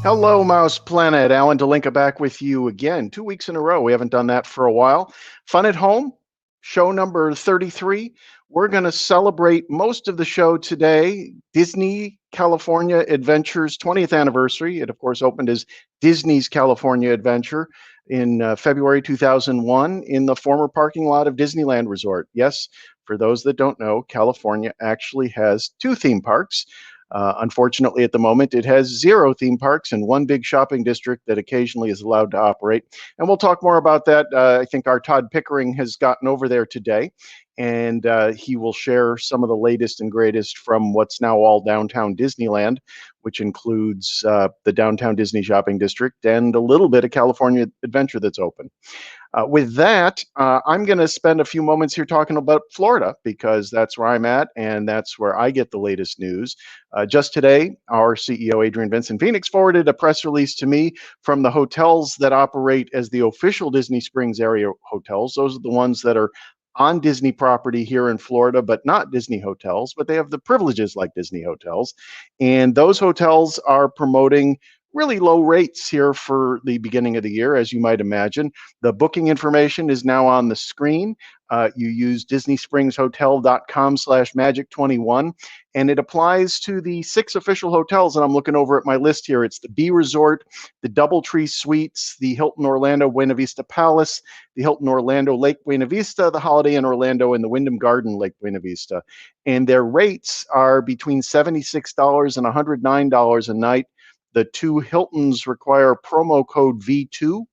Hello, Mouse Planet. Alan DeLinka back with you again. 2 weeks in a row. We haven't done that for a while. Fun at Home, show number 33. We're going to celebrate most of the show today. Disney California Adventure's 20th anniversary. It, of course, opened as Disney's California Adventure in February 2001 in the former parking lot of Disneyland Resort. Yes, for those that don't know, California actually has 2 theme parks. Unfortunately, at the moment, it has 0 theme parks and 1 big shopping district that occasionally is allowed to operate. And we'll talk more about that. I think our Todd Pickering has gotten over there today, and he will share some of the latest and greatest from what's now all downtown Disneyland, which includes the downtown Disney shopping district and a little bit of California Adventure that's open. With that, I'm going to spend a few moments here talking about Florida because that's where I'm at and that's where I get the latest news. Just today, our CEO, Adrian Vincent Phoenix, forwarded a press release to me from the hotels that operate as the official Disney Springs area hotels. Those are the ones that are on Disney property here in Florida, but not Disney hotels, but they have the privileges like Disney hotels. And those hotels are promoting really low rates here for the beginning of the year, as you might imagine. The booking information is now on the screen. You use DisneySpringsHotel.com/magic21, and it applies to the 6 official hotels. And I'm looking over at my list here. It's the B Resort, the DoubleTree Suites, the Hilton Orlando Buena Vista Palace, the Hilton Orlando Lake Buena Vista, the Holiday Inn Orlando, and the Wyndham Garden Lake Buena Vista. And their rates are between $76 and $109 a night. The 2 Hiltons require promo code V2,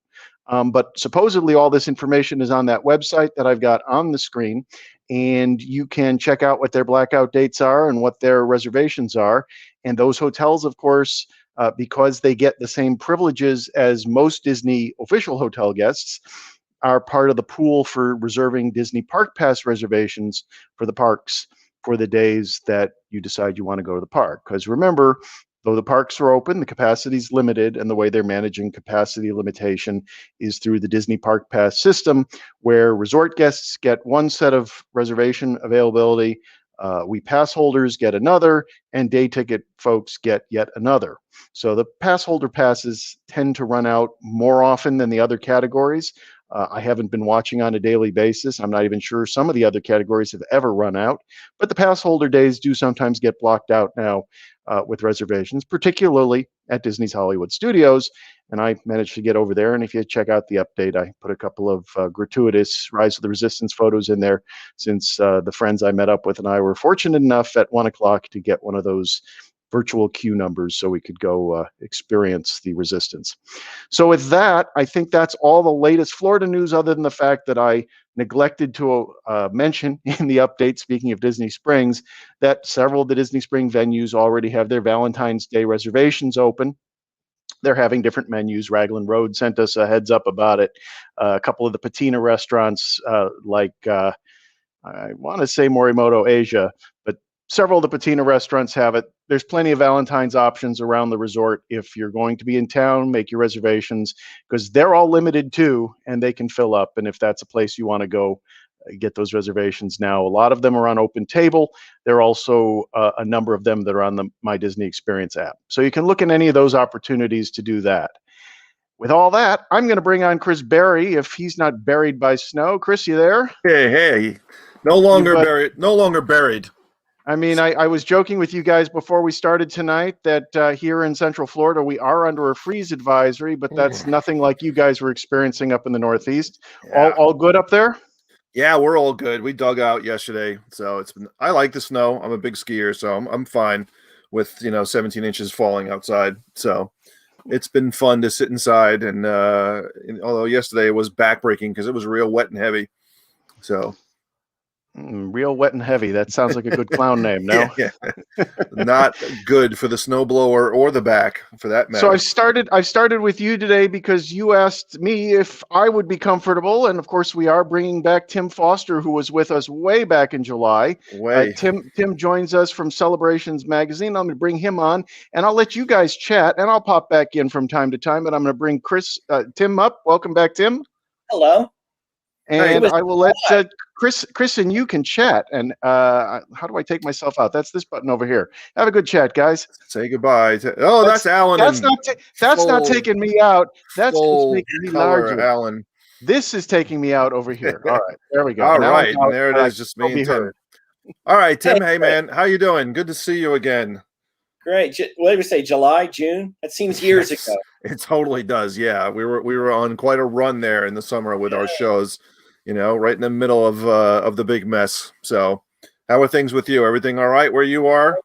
but supposedly all this information is on that website that I've got on the screen, and you can check out what their blackout dates are and what their reservations are. And those hotels, of course, because they get the same privileges as most Disney official hotel guests, are part of the pool for reserving Disney Park Pass reservations for the parks. for the days that you decide you want to go to the park. Because remember, though the parks are open, the capacity is limited, and the way they're managing capacity limitation is through the Disney Park Pass system, where resort guests get one set of reservation availability, we pass holders get another, and day ticket folks get yet another. So the pass holder passes tend to run out more often than the other categories. I haven't been watching on a daily basis. I'm not even sure some of the other categories have ever run out, but the pass holder days do sometimes get blocked out now with reservations, particularly at Disney's Hollywood Studios. And I managed to get over there. And if you check out the update, I put a couple of gratuitous Rise of the Resistance photos in there, since the friends I met up with and I were fortunate enough at 1 o'clock to get one of those virtual queue numbers so we could go experience the Resistance. So with that, I think that's all the latest Florida news, other than the fact that I neglected to mention in the update, speaking of Disney Springs, that several of the Disney Spring venues already have their Valentine's Day reservations open. They're having different menus. Raglan Road sent us a heads up about it. A couple of the patina restaurants, I want to say Morimoto Asia, but several of the patina restaurants have it. There's plenty of Valentine's options around the resort. If you're going to be in town, make your reservations, because they're all limited too, and they can fill up. And if that's a place you want to go, get those reservations now. A lot of them are on Open Table. There are also a number of them that are on the My Disney Experience app. So you can look at any of those opportunities to do that. With all that, I'm going to bring on Chris Berry, if he's not buried by snow. Chris, you there? Hey. No longer buried. No longer buried. I mean, I was joking with you guys before we started tonight that here in Central Florida, we are under a freeze advisory, but that's nothing like you guys were experiencing up in the Northeast. Yeah. All good up there? Yeah, we're all good. We dug out yesterday, so I like the snow. I'm a big skier, so I'm fine with 17 inches falling outside. So it's been fun to sit inside, and although yesterday it was backbreaking because it was real wet and heavy. So. Real wet and heavy. That sounds like a good clown name, no? Yeah. Not good for the snowblower or the back, for that matter. So I started with you today because you asked me if I would be comfortable, and of course we are bringing back Tim Foster, who was with us way back in July. Tim joins us from Celebrations Magazine. I'm going to bring him on, and I'll let you guys chat, and I'll pop back in from time to time. But I'm going to bring Tim up. Welcome back, Tim. Hello. And I will let Chris and you can chat. And how do I take myself out? That's this button over here. Have a good chat, guys. Say goodbye. That's Alan. That's not taking me out. That's just making me larger. Alan. This is taking me out over here. All right, there we go. All right, and there it is. Just me and Tim. All right, Tim. Hey, man, how you doing? Good to see you again. Great. What did we say? July, June? That seems years ago. It totally does. Yeah, we were on quite a run there in the summer with our shows. Right in the middle of the big mess. So, how are things with you? Everything all right where you are?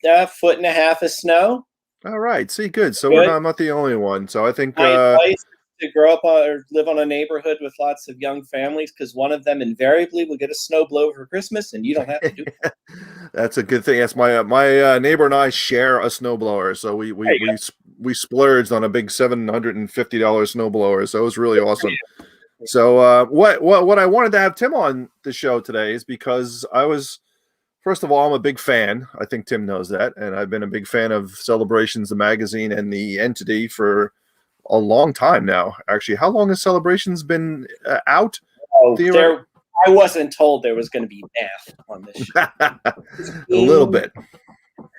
1.5 foot of snow. All right. See, good. So I'm not the only one. So I think my advice is to grow up or live on a neighborhood with lots of young families, because one of them invariably will get a snow blower for Christmas, and you don't have to do it. That's a good thing. Yes, my neighbor and I share a snowblower, so we splurged on a big $750 snowblower. So it was really awesome. So what I wanted to have Tim on the show today is because first of all, I'm a big fan. I think Tim knows that. And I've been a big fan of Celebrations, the magazine, and the entity for a long time now. Actually, how long has Celebrations been out? I wasn't told there was going to be math on this show. A little bit.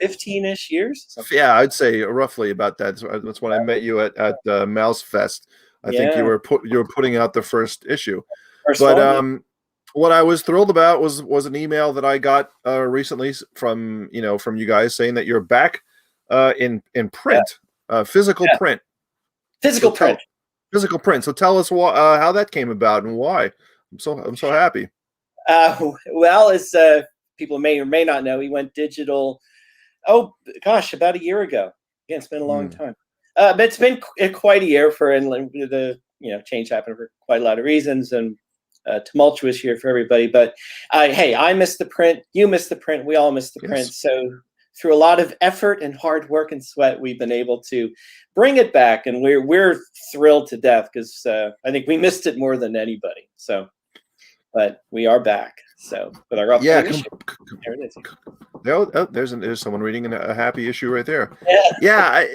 15-ish years? Yeah, I'd say roughly about that. That's when I met you at Mouse Fest. I think you were putting out the first issue. What I was thrilled about was an email that I got recently from you guys saying that you're back in print, physical print. Physical print. So tell us how that came about and why. I'm so happy. Well, as people may or may not know, we went digital. Oh gosh, about a year ago. Again, it's been a long time. But it's been quite a year and the change happened for quite a lot of reasons, and tumultuous year for everybody. But hey, I missed the print. You missed the print. We all missed the print. So through a lot of effort and hard work and sweat, we've been able to bring it back, and we're thrilled to death because I think we missed it more than anybody. So, but we are back. So, with our upcoming issue, there it is. There's someone reading a happy issue right there. Yeah. Yeah,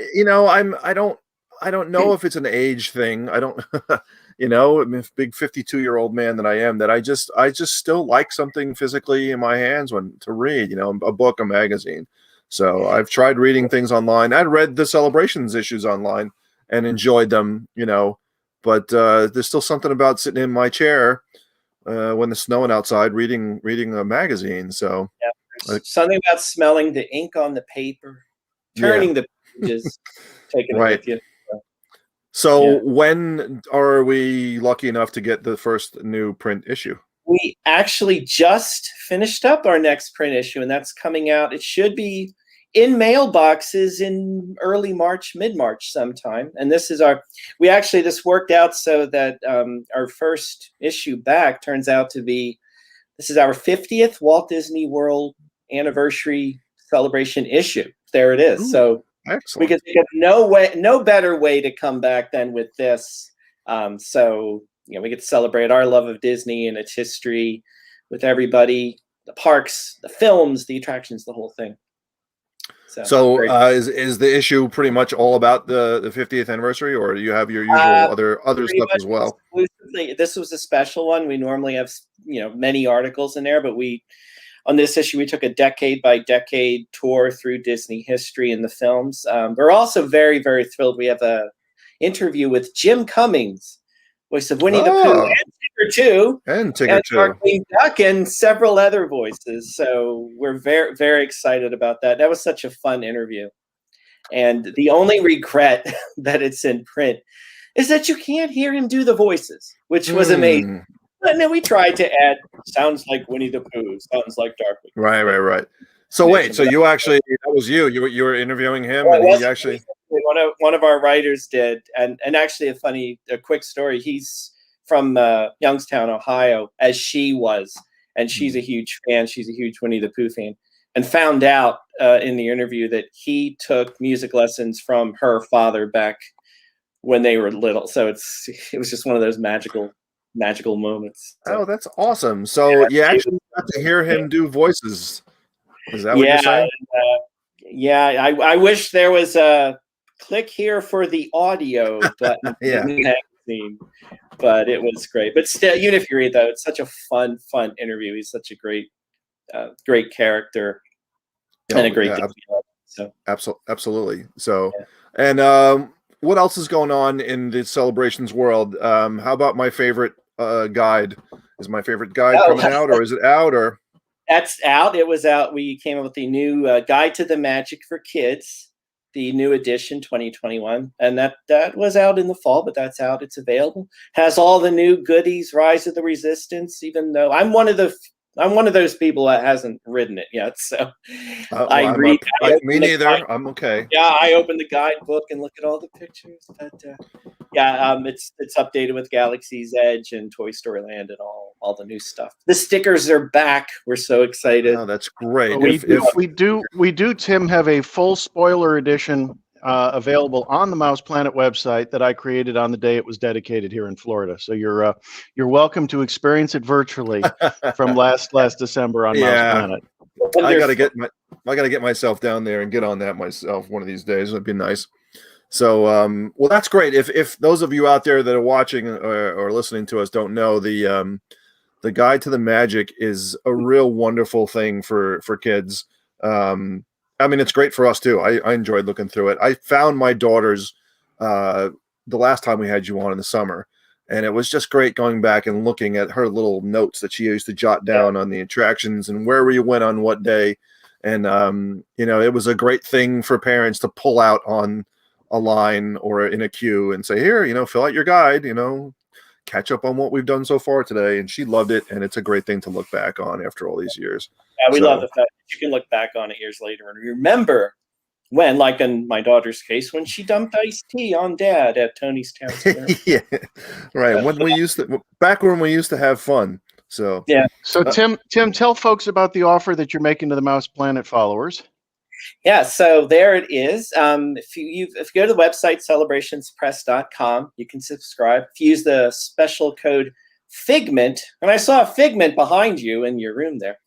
I don't know if it's an age thing. I don't, I'm a big 52-year-old man that I am, that I just still like something physically in my hands to read, a book, a magazine. So I've tried reading things online. I read the Celebrations issues online and enjoyed them, but there's still something about sitting in my chair when it's snowing outside reading a magazine. So something about smelling the ink on the paper, turning the pages, taking it with you. So when are we lucky enough to get the first new print issue? We actually just finished up our next print issue, and that's coming out. It should be in mailboxes in early March, mid-March sometime. And this worked out so that our first issue back turns out to be, this is our 50th Walt Disney World anniversary celebration issue. There it is. Ooh, so excellent. We could think of no better way to come back than with this. So we get to celebrate our love of Disney and its history with everybody, the parks, the films, the attractions, the whole thing. So is the issue pretty much all about the 50th anniversary, or do you have your usual other stuff as well? Exclusively, this was a special one. We normally have many articles in there, but on this issue we took a decade by decade tour through Disney history and the films. We're also very, very thrilled. We have a interview with Jim Cummings, voice of Winnie the Pooh, and Tigger 2, Darkwing Duck, and several other voices. So we're very, very excited about that. That was such a fun interview. And the only regret that it's in print is that you can't hear him do the voices, which was amazing. But then we tried to add, sounds like Winnie the Pooh, sounds like Darkwing. Right. So wait, so you actually, that was you were interviewing him, and he actually... One of our writers did, and actually a quick story. He's from Youngstown, Ohio, as she was, and she's a huge fan. She's a huge Winnie the Pooh fan, and found out in the interview that he took music lessons from her father back when they were little. So it was just one of those magical moments. So, oh, that's awesome. So you actually got to hear him do voices. Is that what you're saying? I wish there was a click here for the audio button. But it was great. But still, even if you read that, it's such a fun interview. He's such a great character and a great so absolutely. So and what else is going on in the Celebrations world? How about my favorite guide? Is my favorite guide coming out, or is it out? Or that's out. It was out. We came up with the new Guide to the Magic for Kids, the new edition 2021, and that was out in the fall, but that's out. It's available. Has all the new goodies. Rise of the Resistance. Even though I'm one of those people that hasn't ridden it yet, so I read. Me neither. I'm okay. Yeah, I opened the guidebook and look at all the pictures. But it's updated with Galaxy's Edge and Toy Story Land and all the new stuff. The stickers are back. We're so excited. Oh, that's great. We do, Tim, have a full spoiler edition available on the Mouse Planet website that I created on the day it was dedicated here in Florida. So you're welcome to experience it virtually from last December on Mouse Planet. I gotta get myself down there and get on that myself one of these days. It'd be nice. So well, that's great. If those of you out there that are watching or listening to us don't know, the Guide to the Magic is a real wonderful thing for kids. I mean, it's great for us too. I enjoyed looking through it. I found my daughter's the last time we had you on in the summer, and it was just great going back and looking at her little notes that she used to jot down on the attractions and where we went on what day. And it was a great thing for parents to pull out on a line or in a queue and say, here, fill out your guide, catch up on what we've done so far today. And she loved it, and it's a great thing to look back on after all these years. Yeah, we love the fact that you can look back on it years later and remember when, like in my daughter's case, when she dumped iced tea on Dad at Tony's Town Square. Yeah, right. When we used to have fun. So yeah. So Tim, tell folks about the offer that you're making to the Mouse Planet followers. Yeah, so there it is. If you go to the website celebrationspress.com, you can subscribe. If you use the special code Figment, and I saw a Figment behind you in your room there.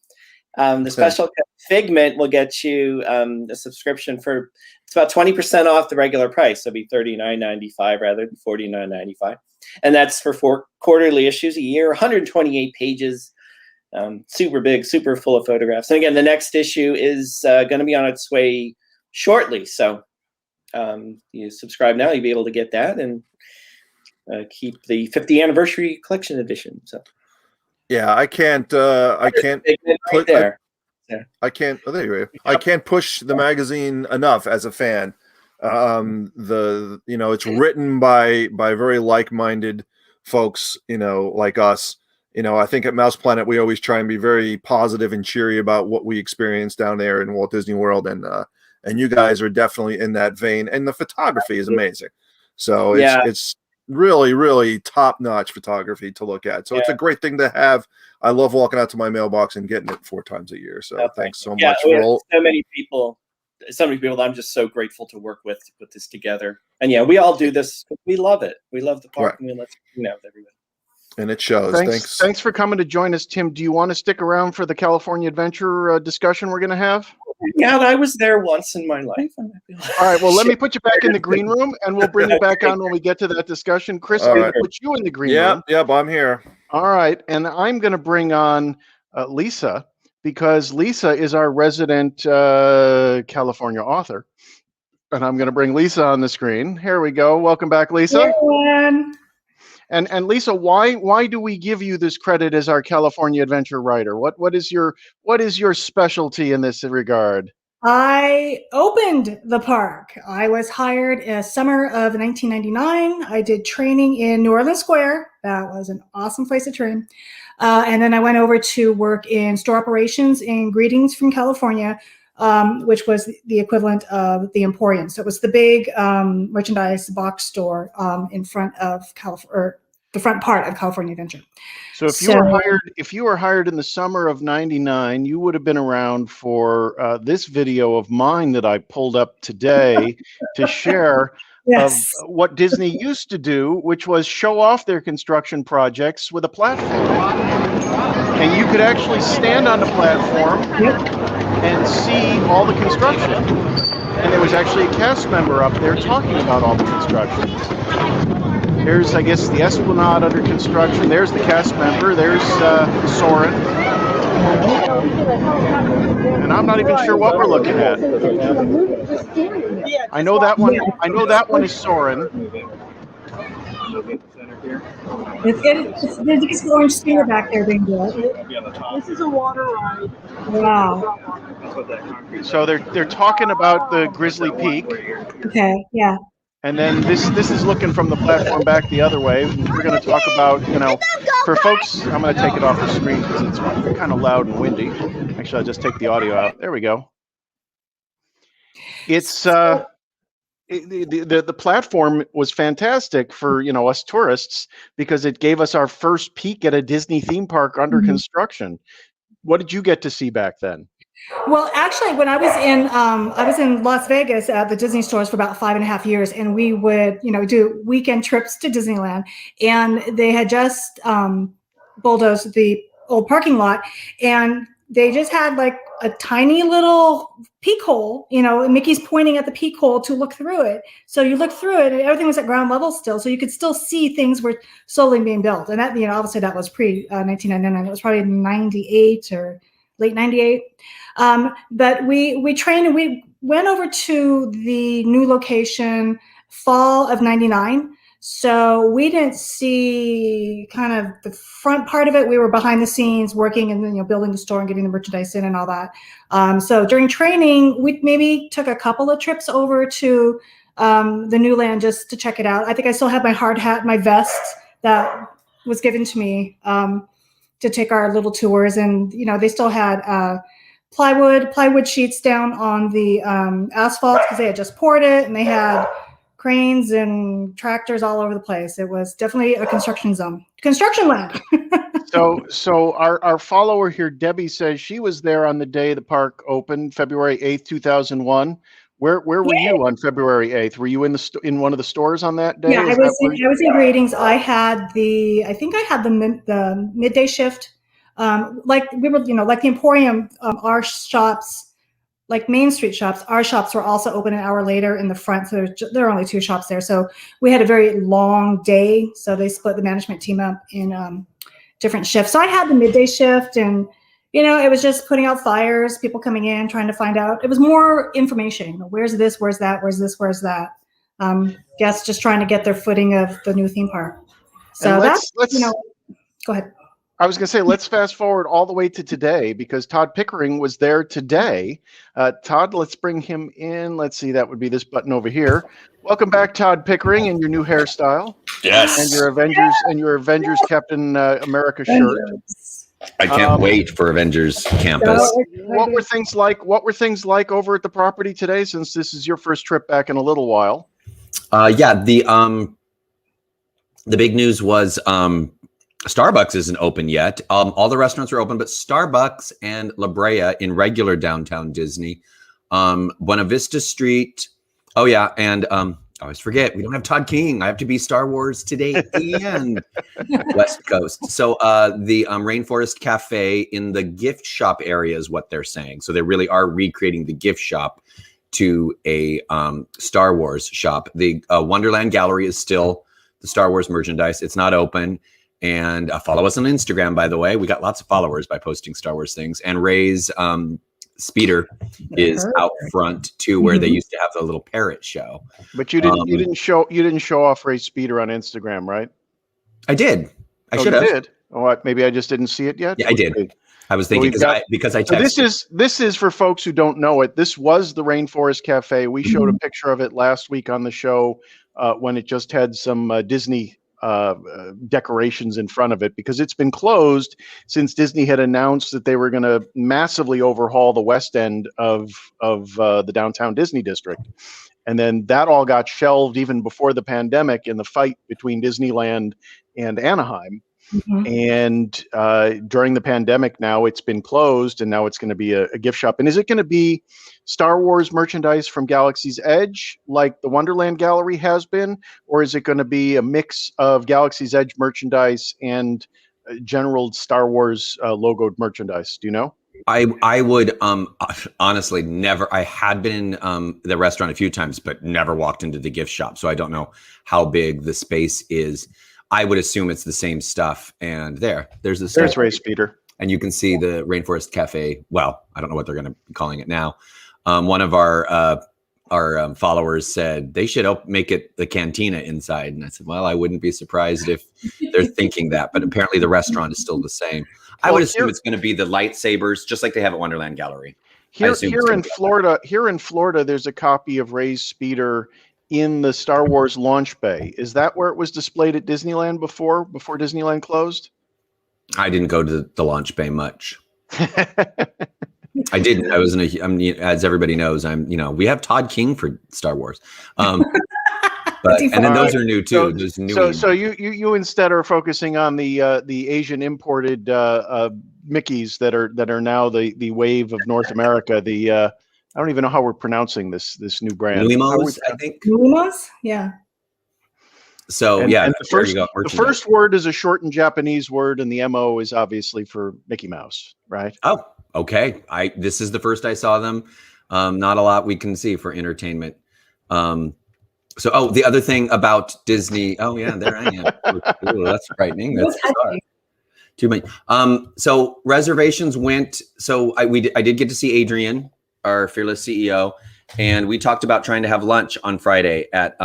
The special Figment will get you a subscription for, it's about 20% off the regular price. So it'll be $39.95 rather than $49.95. And that's for 4 quarterly issues a year, 128 pages, super big, super full of photographs. And again, the next issue is going to be on its way shortly. So you subscribe now, you'll be able to get that and keep the 50th anniversary collection edition. So. Yeah, I can't put there. I can't. Oh, there you go. I can't push the magazine enough as a fan. It's written by very like-minded folks, like us. I think at Mouse Planet we always try and be very positive and cheery about what we experience down there in Walt Disney World, and you guys are definitely in that vein. And the photography is amazing. So it's really, really top-notch photography to look at. So it's a great thing to have. I love walking out to my mailbox and getting it 4 times a year. So thanks so much. So many people that I'm just so grateful to work with to put this together. And we all do this. We love it. We love the park, and we love with everybody. And it shows. Thanks for coming to join us, Tim. Do you want to stick around for the California Adventure discussion we're going to have? Yeah, I was there once in my life. All right, well, let me put you back in the green room, and we'll bring you back on when we get to that discussion. Chris, I'm going to put you in the green room. Yep, I'm here. All right, and I'm going to bring on Lisa, because Lisa is our resident California author. And I'm going to bring Lisa on the screen. Here we go. Welcome back, Lisa. Hey, everyone. And Lisa, why do we give you this credit as our California Adventure writer? What is your specialty in this regard? I opened the park. I was hired in summer of 1999. I did training in New Orleans Square. That was an awesome place to train. And then I went over to work in store operations in Greetings from California, which was the equivalent of the Emporium. So it was the big merchandise box store in front of the front part of California Adventure. So if you were hired in the summer of '99, you would have been around for this video of mine that I pulled up today to share of what Disney used to do, which was show off their construction projects with a platform. And you could actually stand on the platform and see all the construction. And there was actually a cast member up there talking about all the construction. There's, I guess, the Esplanade under construction. There's the cast member. There's Soren. And I'm not even sure what we're looking at. I know that one. I know that one is Soren. There's an orange sphere back there being built. This is a water ride. Wow. So they're talking about the Grizzly Peak. Okay. Yeah. And then this is looking from the platform back the other way. We're going to talk about, for folks, I'm going to take it off the screen because it's kind of loud and windy. Actually, I'll just take the audio out. There we go. It's the platform was fantastic for us tourists because it gave us our first peek at a Disney theme park under construction. What did you get to see back then? Well, actually, when I was in Las Vegas at the Disney stores for about 5.5 years, and we would, do weekend trips to Disneyland, and they had just bulldozed the old parking lot, and they just had like a tiny little peek hole, and Mickey's pointing at the peek hole to look through it. So you look through it, and everything was at ground level still, so you could still see things were slowly being built. And that, obviously that was pre 1999. It was probably 98 or late 98. But we trained, and we went over to the new location fall of 99. So we didn't see kind of the front part of it. We were behind the scenes working and building the store and getting the merchandise in and all that. So during training, we maybe took a couple of trips over to the new land just to check it out. I think I still have my hard hat, my vest that was given to me to take our little tours. And, they still had plywood sheets down on the asphalt because they had just poured it, and they had cranes and tractors all over the place. It was definitely a construction land. So our follower here, Debbie, says she was there on the day the park opened, February 8th, 2001. Where were you on February 8th? Were you in in one of the stores on that day? Yeah, I was in Greetings. I think I had the midday shift. Like we were, like the Emporium, our shops, like Main Street shops, our shops were also open an hour later in the front. So there are only 2 shops there. So we had a very long day. So they split the management team up in different shifts. So I had the midday shift, and it was just putting out flyers, people coming in, trying to find out. It was more information. Where's this? Where's that? Where's this? Where's that? Guests just trying to get their footing of the new theme park. So let's go ahead. I was going to say, let's fast forward all the way to today, because Todd Pickering was there today. Todd, let's bring him in. Let's see, that would be this button over here. Welcome back, Todd Pickering, in your new hairstyle. Yes. And your Avengers Captain America shirt. I can't wait for Avengers Campus. What were things like? What were things like over at the property today, since this is your first trip back in a little while? Yeah, the big news was Starbucks isn't open yet. All the restaurants are open, but Starbucks and La Brea in regular downtown Disney, Buena Vista Street. Oh yeah, and I always forget, we don't have Todd King. I have to be Star Wars today and West Coast. So the Rainforest Cafe in the gift shop area is what they're saying. So they really are recreating the gift shop to a Star Wars shop. The Wonderland Gallery is still the Star Wars merchandise. It's not open. And follow us on Instagram, by the way. We got lots of followers by posting Star Wars things. And Ray's speeder is out front too, where they used to have the little parrot show. But you didn't show off Ray's speeder on Instagram, right? I did. I should have. Did. Oh, maybe I just didn't see it yet. Yeah, I did. I was thinking because I texted. So this is for folks who don't know it. This was the Rainforest Cafe. We showed a picture of it last week on the show when it just had some Disney decorations in front of it, because it's been closed since Disney had announced that they were going to massively overhaul the west end of the downtown Disney district. And then that all got shelved even before the pandemic in the fight between Disneyland and Anaheim. And during the pandemic, now it's been closed, and now it's going to be a gift shop. And is it going to be Star Wars merchandise from Galaxy's Edge, like the Wonderland Gallery has been, or is it going to be a mix of Galaxy's Edge merchandise and general Star Wars logoed merchandise? Do you know? I would honestly never. I had been in the restaurant a few times, but never walked into the gift shop, so I don't know how big the space is. I would assume it's the same stuff. And there's Ray's speeder. And you can see the Rainforest Cafe. Well, I don't know what they're going to be calling it now. One of our followers said they should make it the cantina inside. And I said, well, I wouldn't be surprised if they're thinking that. But apparently the restaurant is still the same. I would assume it's going to be the lightsabers, just like they have at Wonderland Gallery. Here in Florida, there's a copy of Ray's speeder in the Star Wars launch bay. Is that where it was displayed at Disneyland before Disneyland closed? I didn't go to the launch bay much. I didn't. I was as everybody knows, we have Todd King for Star Wars. And then those are new too. So you instead are focusing on the Asian imported Mickeys that are now the wave of North America. I don't even know how we're pronouncing this new brand. Limos, I think. Limos, yeah. So and the first word is a shortened Japanese word, and the MO is obviously for Mickey Mouse, right? Oh, okay. This is the first I saw them. Not a lot we can see for entertainment. The other thing about Disney. Oh yeah, there I am. Ooh, that's frightening. That's bizarre. Too many. So reservations went. So I did get to see Adrian, our fearless CEO, and we talked about trying to have lunch on Friday. At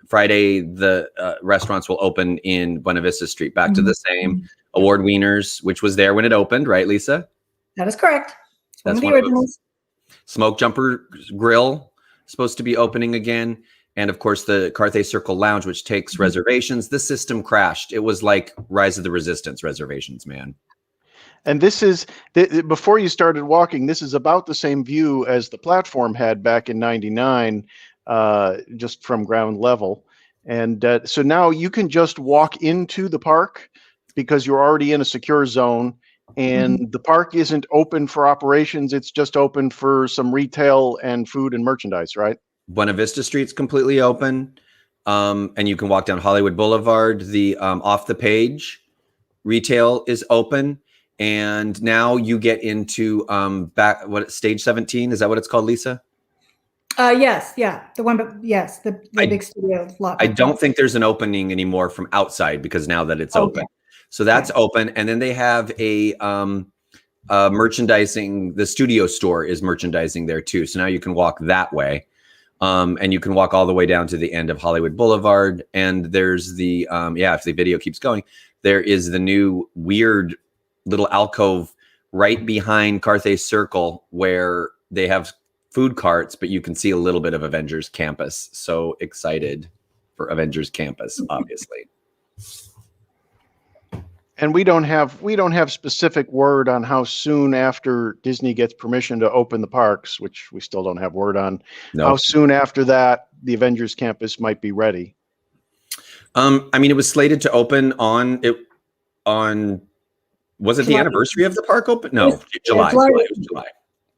Friday, the restaurants will open in Buena Vista Street, back to the same award wieners, which was there when it opened, right, Lisa? That is correct. That's one of the originals. Smoke Jumper Grill supposed to be opening again. And of course, the Carthay Circle Lounge, which takes reservations. The system crashed. It was like Rise of the Resistance reservations, man. And this is, before you started walking, this is about the same view as the platform had back in '99, just from ground level. And so now you can just walk into the park because you're already in a secure zone. and the park isn't open for operations. It's just open for some retail and food and merchandise, right? Buena Vista Street's completely open. And you can walk down Hollywood Boulevard. The off the page retail is open. And now you get into stage 17. Is that what it's called, Lisa? Yes, yeah, the one, but yes, the big studio lot. I don't think there's an opening anymore from outside because now that it's open, so that's open. And then they have a merchandising. The studio store is merchandising there too. So now you can walk that way, and you can walk all the way down to the end of Hollywood Boulevard. And there's the if the video keeps going, there is the new weird little alcove right behind Carthay Circle where they have food carts, but you can see a little bit of Avengers Campus. So excited for Avengers Campus, obviously. And we don't have specific word on how soon after Disney gets permission to open the parks, which we still don't have word on. No. How soon after that the Avengers Campus might be ready. I mean, it was slated to open on was it the anniversary of the park open? No, July.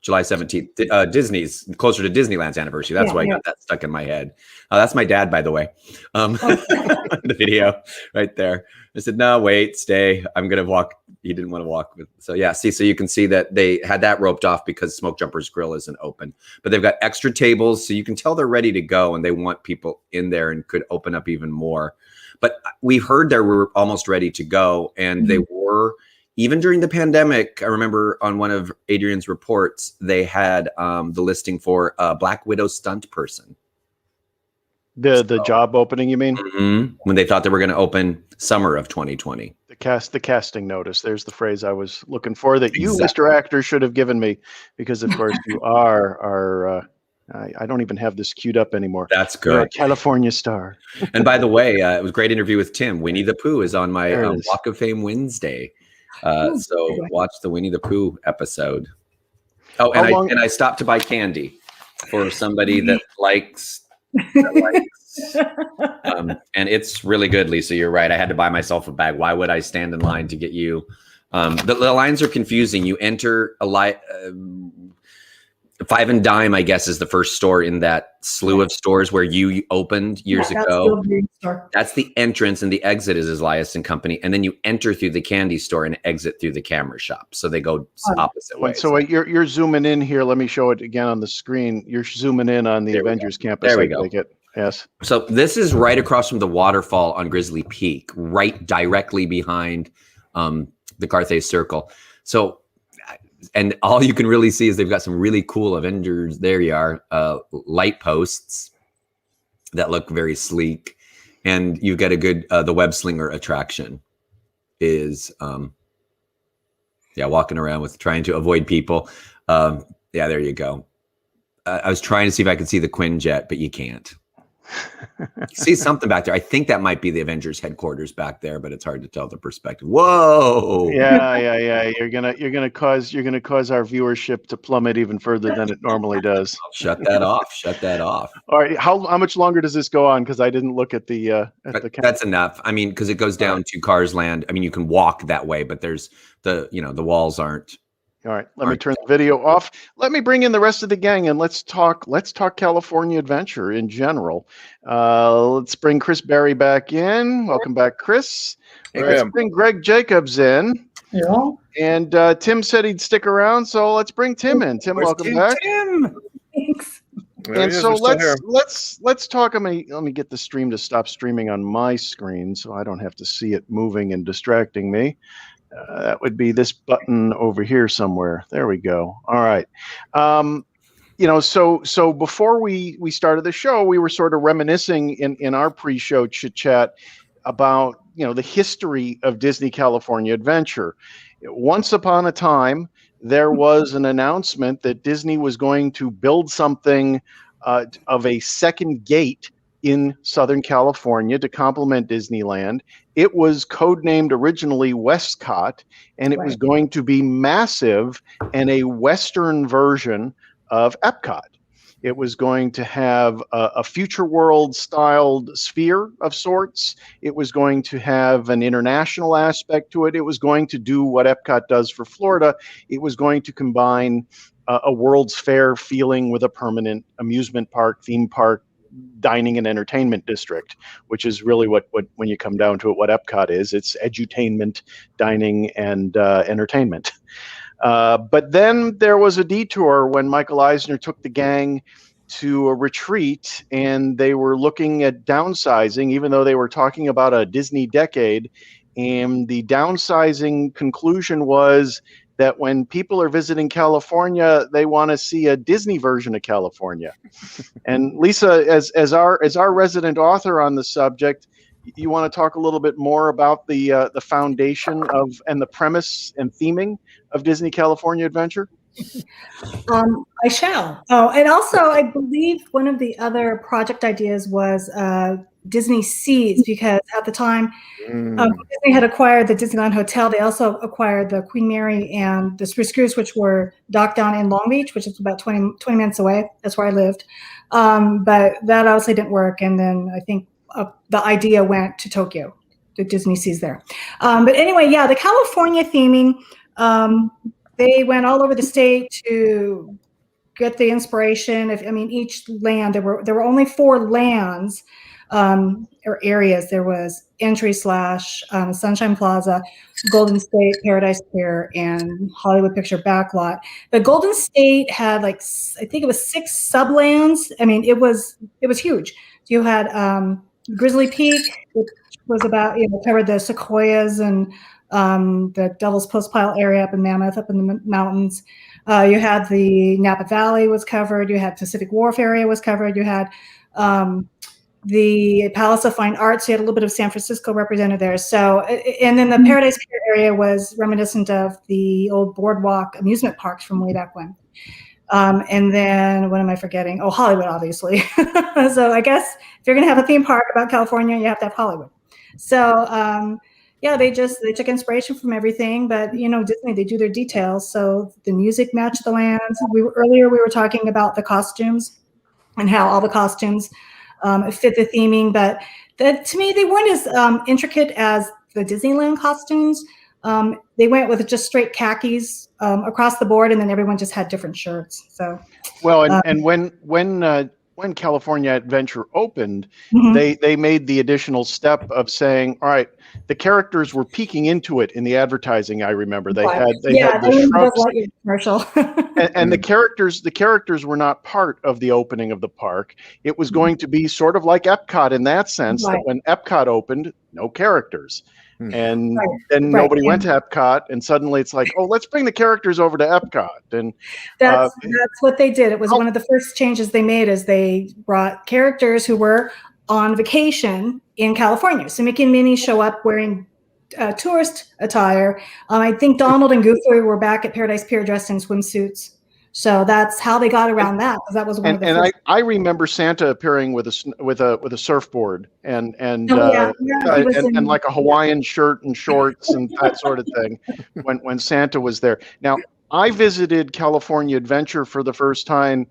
July 17th. Disney's closer to Disneyland's anniversary. That's why I got that stuck in my head. That's my dad, by the way. The video right there. I said, no, wait, stay. I'm going to walk. He didn't want to walk. So yeah, so you can see that they had that roped off because Smoke Jumper's Grill isn't open. But they've got extra tables, so you can tell they're ready to go, and they want people in there and could open up even more. But we've heard they were almost ready to go, and they were. Even during the pandemic, I remember on one of Adrian's reports, they had the listing for a Black Widow stunt person. The job opening, you mean? Mm-hmm. When they thought they were going to open summer of 2020. The casting notice. There's the phrase I was looking for that you, Mr. Actor, should have given me, because of course you are I don't even have this queued up anymore. That's good. You're a California star. And by the way, it was a great interview with Tim. Winnie the Pooh is on my Walk of Fame Wednesday. So watch the Winnie the Pooh episode. Oh, and I stopped to buy candy for somebody that likes and it's really good, Lisa. You're right. I had to buy myself a bag. Why would I stand in line to get you? The lines are confusing. You enter a Five and Dime, I guess, is the first store in that slew of stores where you opened years ago. That's the entrance, and the exit is Elias and Company. And then you enter through the candy store and exit through the camera shop. So they go opposite ways. So you're zooming in here. Let me show it again on the screen. You're zooming in on the Avengers Campus. There we go. Yes. So this is right across from the waterfall on Grizzly Peak, right directly behind the Carthay Circle. So. And all you can really see is they've got some really cool Avengers. There you are, light posts that look very sleek, and you get a good. The web slinger attraction is, walking around with trying to avoid people. There you go. I was trying to see if I could see the Quinjet, but you can't. See something back there. I think that might be the Avengers headquarters back there, but it's hard to tell the perspective. Whoa! Yeah. You're gonna cause our viewership to plummet even further than it normally does. Shut that off. All right. How much longer does this go on? Because I didn't look at the. That's enough. I mean, because it goes down to Cars Land. I mean, you can walk that way, but there's the walls aren't. All right, let me turn the video off. Let me bring in the rest of the gang and let's talk California Adventure in general. Let's bring Chris Berry back in. Welcome back, Chris. Let's bring Greg Jacobs in. Yeah. And Tim said he'd stick around, so let's bring Tim in. Tim, welcome back. Tim. Thanks. And so let's talk. Let me get the stream to stop streaming on my screen so I don't have to see it moving and distracting me. That would be this button over here somewhere. There we go. All right. So before we started the show, we were sort of reminiscing in our pre-show chit chat about, the history of Disney California Adventure. Once upon a time, there was an announcement that Disney was going to build something of a second gate in Southern California to complement Disneyland. It was codenamed originally Westcott, and it was going to be massive and a Western version of Epcot. It was going to have a future world styled sphere of sorts. It was going to have an international aspect to it. It was going to do what Epcot does for Florida. It was going to combine a World's Fair feeling with a permanent amusement park, theme park, dining and entertainment district, which is really what when you come down to it, what Epcot is. It's edutainment, dining, and entertainment. But then there was a detour when Michael Eisner took the gang to a retreat, and they were looking at downsizing, even though they were talking about a Disney decade. And the downsizing conclusion was that when people are visiting California, they want to see a Disney version of California. And Lisa, as our resident author on the subject, you want to talk a little bit more about the foundation of and the premise and theming of Disney California Adventure? I shall. Oh, and also I believe one of the other project ideas was Disney Seas, because at the time Disney had acquired the Disneyland Hotel. They also acquired the Queen Mary and the Spruce Goose, which were docked down in Long Beach, which is about 20 minutes away. That's where I lived. But that obviously didn't work. And then I think the idea went to Tokyo, the Disney Seas there. But anyway, yeah, the California theming, they went all over the state to get the inspiration. Each land, there were only 4 lands or areas. There was Entry / Sunshine Plaza, Golden State, Paradise Pier, and Hollywood Picture Backlot. The Golden State had I think it was 6 sublands. It was huge. You had Grizzly Peak, which was about, covered the sequoias and the Devil's Postpile area up in Mammoth, up in the mountains. You had the Napa Valley was covered. You had Pacific Wharf area was covered. You had the Palace of Fine Arts. You had a little bit of San Francisco represented there. So, and then the Paradise Pier area was reminiscent of the old boardwalk amusement parks from way back when. And then what am I forgetting? Oh, Hollywood, obviously. So I guess if you're going to have a theme park about California, you have to have Hollywood. So, yeah, they took inspiration from everything, but Disney, they do their details. So the music matched the lands. Earlier we were talking about the costumes and how all the costumes fit the theming, but to me they weren't as intricate as the Disneyland costumes. They went with just straight khakis across the board, and then everyone just had different shirts. So well, and when California Adventure opened, mm-hmm. they made the additional step of saying, all right, the characters were peeking into it in the advertising. I remember they had the shrubs, commercial. and the characters were not part of the opening of the park. It was going to be sort of like Epcot in that sense, that when Epcot opened, no characters. And then nobody went to Epcot, and suddenly it's like, oh, let's bring the characters over to Epcot. And that's what they did. It was one of the first changes they made, is they brought characters who were on vacation in California. So Mickey and Minnie show up wearing tourist attire. I think Donald and Goofy were back at Paradise Pier dressed in swimsuits. So that's how they got around that, because that was one of the first. I remember Santa appearing with a surfboard and like a Hawaiian shirt and shorts and that sort of thing when Santa was there. Now, I visited California Adventure for the first time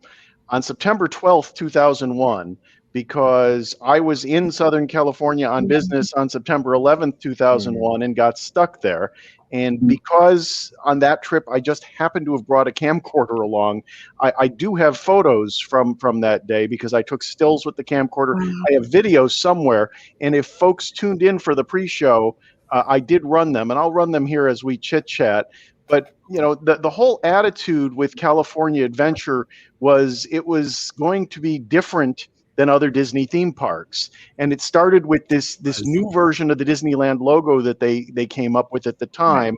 on September 12th, 2001, because I was in Southern California on business on September 11th, 2001, and got stuck there. And because on that trip, I just happened to have brought a camcorder along, I do have photos from that day, because I took stills with the camcorder. I have videos somewhere. And if folks tuned in for the pre-show, I did run them, and I'll run them here as we chit-chat. But, the whole attitude with California Adventure was it was going to be different than other Disney theme parks. And it started with this new version of the Disneyland logo that they came up with at the time.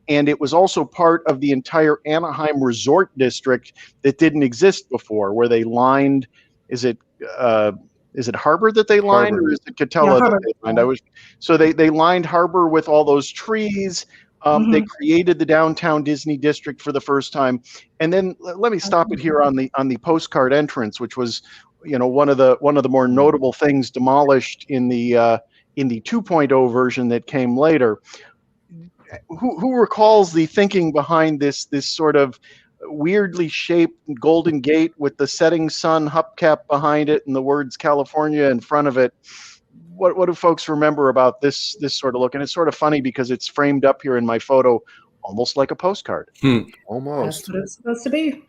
And it was also part of the entire Anaheim Resort District that didn't exist before, where they lined, is it Harbor that they lined, or is it Catella that they lined? So they lined Harbor with all those trees. They created the downtown Disney district for the first time. And then let me stop it here on the postcard entrance, which was one of the more notable things demolished in the 2.0 version that came later. Who recalls the thinking behind this sort of weirdly shaped Golden Gate with the setting sun hubcap behind it and the words California in front of it. What do folks remember about this sort of look? And it's sort of funny because it's framed up here in my photo almost like a postcard. Almost. That's what it's supposed to be.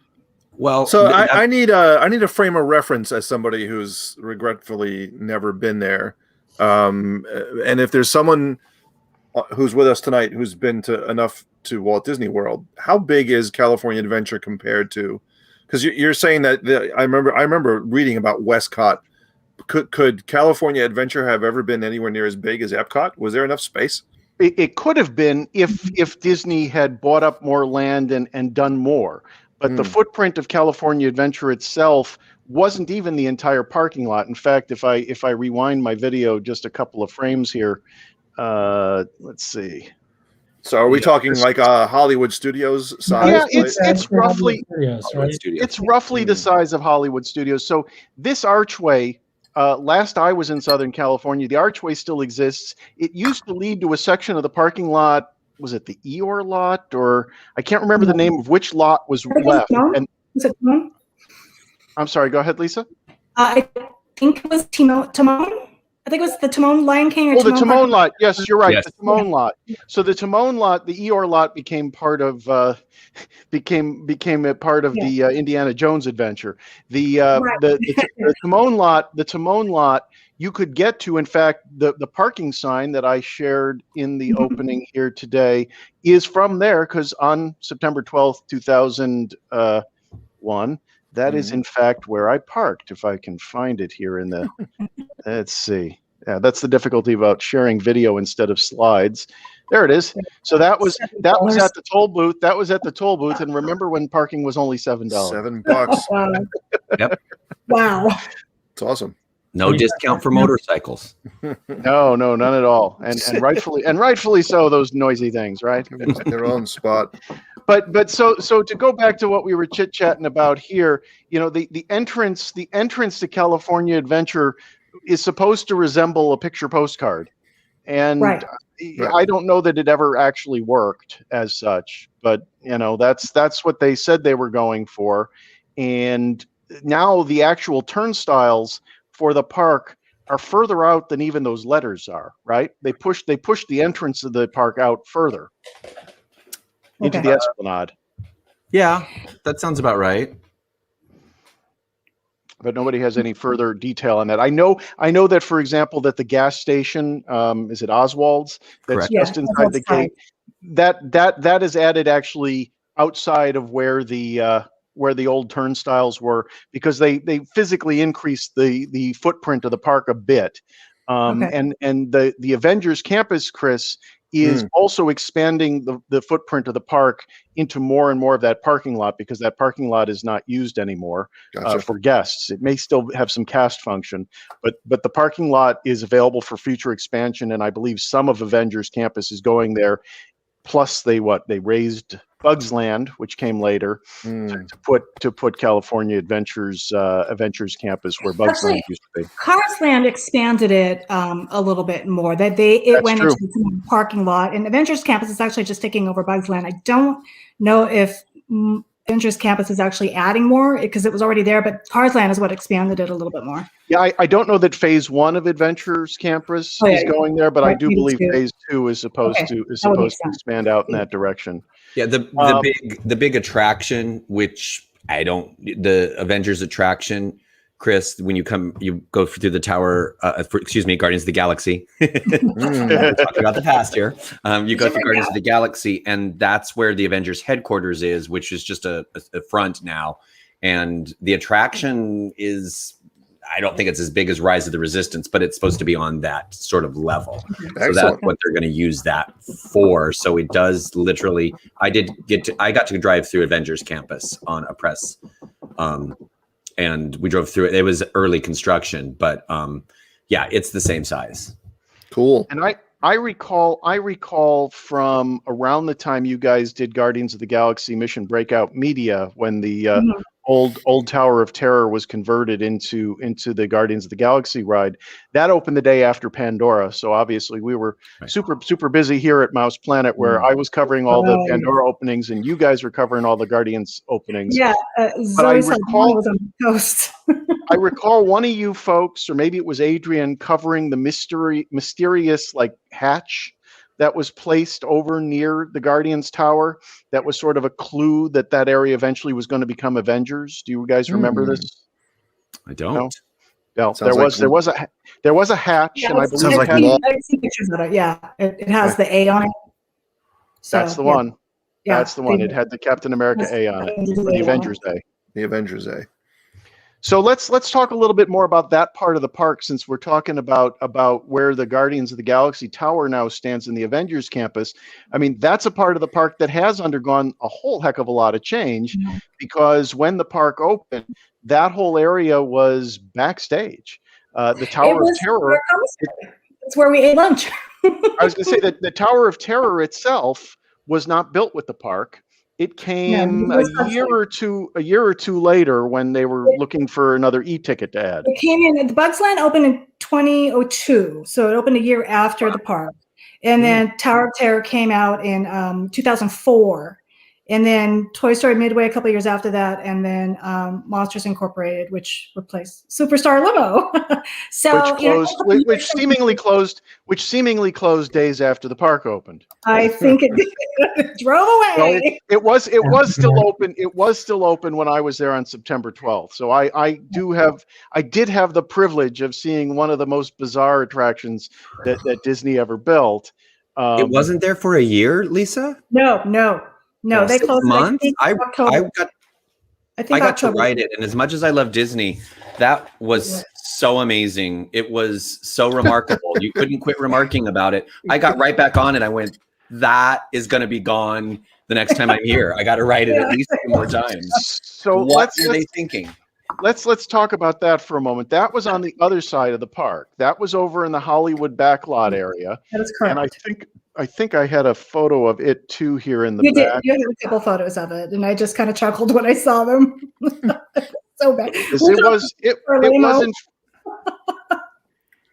Well, So I need a frame of reference as somebody who's regretfully never been there. And if there's someone who's with us tonight who's been to Walt Disney World, how big is California Adventure compared to? Because you're saying that I remember reading about Westcott. Could California Adventure have ever been anywhere near as big as Epcot? Was there enough space? It could have been if Disney had bought up more land and done more. But the footprint of California Adventure itself wasn't even the entire parking lot. In fact, if I rewind my video just a couple of frames here, let's see. So are we talking like a Hollywood Studios size? Yeah, it's roughly Studios, it's roughly the size of Hollywood Studios. So this archway, last I was in Southern California, the archway still exists. It used to lead to a section of the parking lot. Was it the Eeyore lot, or I can't remember the name of which lot was left. And Was it Timon? I'm sorry, go ahead, Lisa. I think it was Timon. I think it was the Timon Lion King. Or Oh, the Timon lot. Yes, you're right. Yes. The Timon lot. So the Timon lot, the Eeyore lot became part of became a part of the Indiana Jones adventure. The Timon lot, you could get to. In fact, the parking sign that I shared in the opening here today is from there, because on September 12th, 2001, that is in fact where I parked. If I can find it here in the, let's see. Yeah, that's the difficulty about sharing video instead of slides. There it is. So that was at the toll booth. That was at the toll booth. And remember when parking was only $7. $7. Wow. Yep. Wow. It's awesome. No discount for motorcycles. No, none at all. And rightfully so, those noisy things, right? Their own spot. But so to go back to what we were chit-chatting about here, the entrance to California Adventure is supposed to resemble a picture postcard. And Right. I don't know that it ever actually worked as such, but that's what they said they were going for. And now the actual turnstiles for the park are further out than even those letters are, right? They push the entrance of the park out further into the Esplanade. Yeah, that sounds about right. But nobody has any further detail on that. I know that, for example, that the gas station, is it Oswald's? That's Correct. just inside the gate. That is added actually outside of where the old turnstiles were, because they physically increased the footprint of the park a bit. And the Avengers Campus, Chris, is also expanding the footprint of the park into more and more of that parking lot, because that parking lot is not used anymore for guests. It may still have some cast function, but the parking lot is available for future expansion, and I believe some of Avengers Campus is going there. Plus, they raised Bugs Land, which came later, to put California Adventures Campus where Bugs Land used to be. Cars Land expanded it a little bit more. It went into the parking lot, and Avengers Campus is actually just taking over Bugs Land. I don't know if Avengers Campus is actually adding more, because it was already there, but Cars Land is what expanded it a little bit more. Yeah, I don't know that phase 1 of Adventures Campus is going there, but I do believe phase 2 is supposed to expand out in that direction. Yeah, the big attraction, which the Avengers attraction, Chris, when you go through the tower, Guardians of the Galaxy. We're talking about the past here. You go through Guardians of the Galaxy, and that's where the Avengers headquarters is, which is just a front now. And the attraction is, I don't think it's as big as Rise of the Resistance, but it's supposed to be on that sort of level. So that's what they're going to use that for. So it does literally, I got to drive through Avengers Campus on a press, and we drove through it. It was early construction, but it's the same size. Cool. And I recall from around the time you guys did Guardians of the Galaxy Mission Breakout Media, when the old Tower of Terror was converted into the Guardians of the Galaxy ride. That opened the day after Pandora, so obviously we were super busy here at Mouse Planet, where I was covering all the Pandora openings and you guys were covering all the Guardians openings. Yeah, but I Zoe Saldana was on the coast. I recall one of you folks, or maybe it was Adrian, covering the mysterious like hatch that was placed over near the Guardians Tower. That was sort of a clue that area eventually was going to become Avengers. Do you guys remember this? I don't. No, there was a hatch, Yeah, and I believe sounds like I've seen pictures of it. Yeah, it has the A on it. So, that's the one. Yeah, That's the one. It had the Captain America A on it for the Avengers A. The Avengers A. So let's talk a little bit more about that part of the park, since we're talking about where the Guardians of the Galaxy Tower now stands in the Avengers Campus. I mean, that's a part of the park that has undergone a whole heck of a lot of change, because when the park opened, that whole area was backstage. The Tower of Terror. It's where we ate lunch. I was going to say that the Tower of Terror itself was not built with the park. It came a year or two later when they were looking for another e-ticket to add. It came in. The Bugs Land opened in 2002, so it opened a year after the park. And then Tower of Terror came out in 2004. And then Toy Story Midway a couple of years after that, and then Monsters Incorporated, which replaced Superstar Limo. which seemingly closed days after the park opened. I think it drove away. Well, it was still open. It was still open when I was there on September 12th. So I did have the privilege of seeing one of the most bizarre attractions that Disney ever built. It wasn't there for a year, Lisa? No, they closed months. I got to October. ride it, and as much as I love Disney, that was so amazing. It was so remarkable. You couldn't quit remarking about it. I got right back on it. I went, that is going to be gone the next time I'm here. I got to ride it at least 2 more times. So what are they thinking? Let's talk about that for a moment. That was on the other side of the park. That was over in the Hollywood backlot area. That is correct. And I think I had a photo of it too here in the back. You had a couple photos of it, and I just kind of chuckled when I saw them. So bad.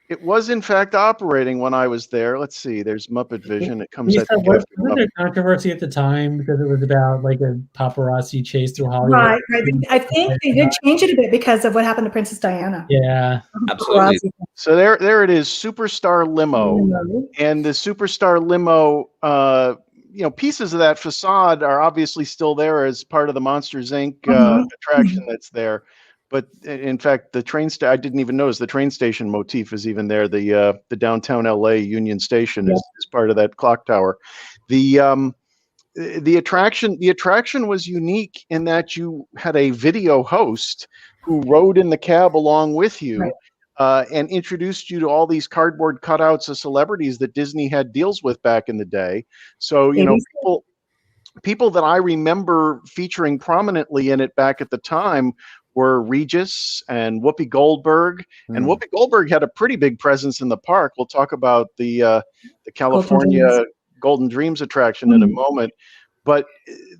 It was in fact operating when I was there. Let's see. There's Muppet Vision. It comes at wasn't there controversy at the time because it was about like a paparazzi chase through Hollywood? Right. I think they did change it a bit because of what happened to Princess Diana. Yeah, absolutely. So there it is, Superstar Limo, and the Superstar Limo. Pieces of that facade are obviously still there as part of the Monsters Inc. Attraction that's there. But in fact, I didn't even notice the train station motif is even there. The downtown LA Union Station is part of that clock tower. The attraction was unique in that you had a video host who rode in the cab along with you, and introduced you to all these cardboard cutouts of celebrities that Disney had deals with back in the day. So people that I remember featuring prominently in it back at the time were Regis and Whoopi Goldberg. And Whoopi Goldberg had a pretty big presence in the park. We'll talk about the California Golden Dreams attraction in a moment. But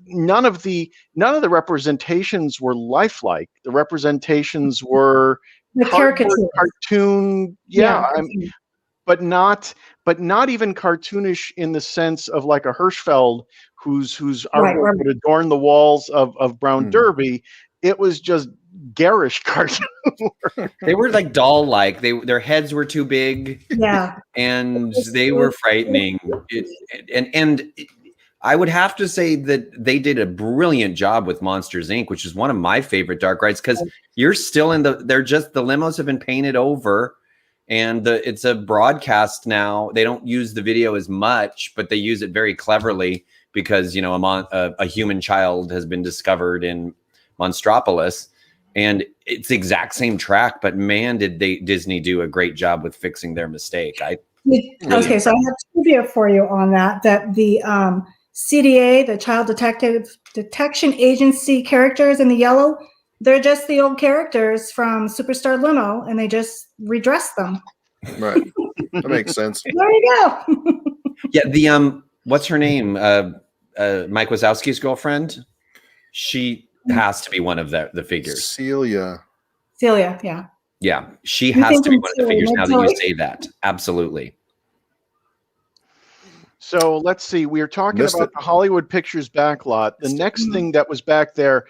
none of the representations were lifelike. The representations were the cartoon, but not even cartoonish in the sense of like a Hirschfeld whose artwork would adorn the walls of Brown Derby. It was just garish cartoon. They were like doll-like. Their heads were too big. Yeah, and they were frightening. And I would have to say that they did a brilliant job with Monsters Inc., which is one of my favorite dark rides because you're still in the limos have been painted over, and it's a broadcast now. They don't use the video as much, but they use it very cleverly because a human child has been discovered in Monstropolis, and it's the exact same track. But man, did Disney do a great job with fixing their mistake. So I have trivia for you on that. That the CDA, the Child Detection Agency characters in the yellow, they're just the old characters from Superstar Limo, and they just redressed them. Right. That makes sense. There you go. Yeah, the what's her name? Mike Wazowski's girlfriend. She has to be one of the figures. Celia. Celia, yeah. Yeah, she I'm has to be thinking one of the Celia, figures now that Celia. you say that. Absolutely. So let's see. We are talking Missed about it. the Hollywood Pictures backlot. The next thing that was back there,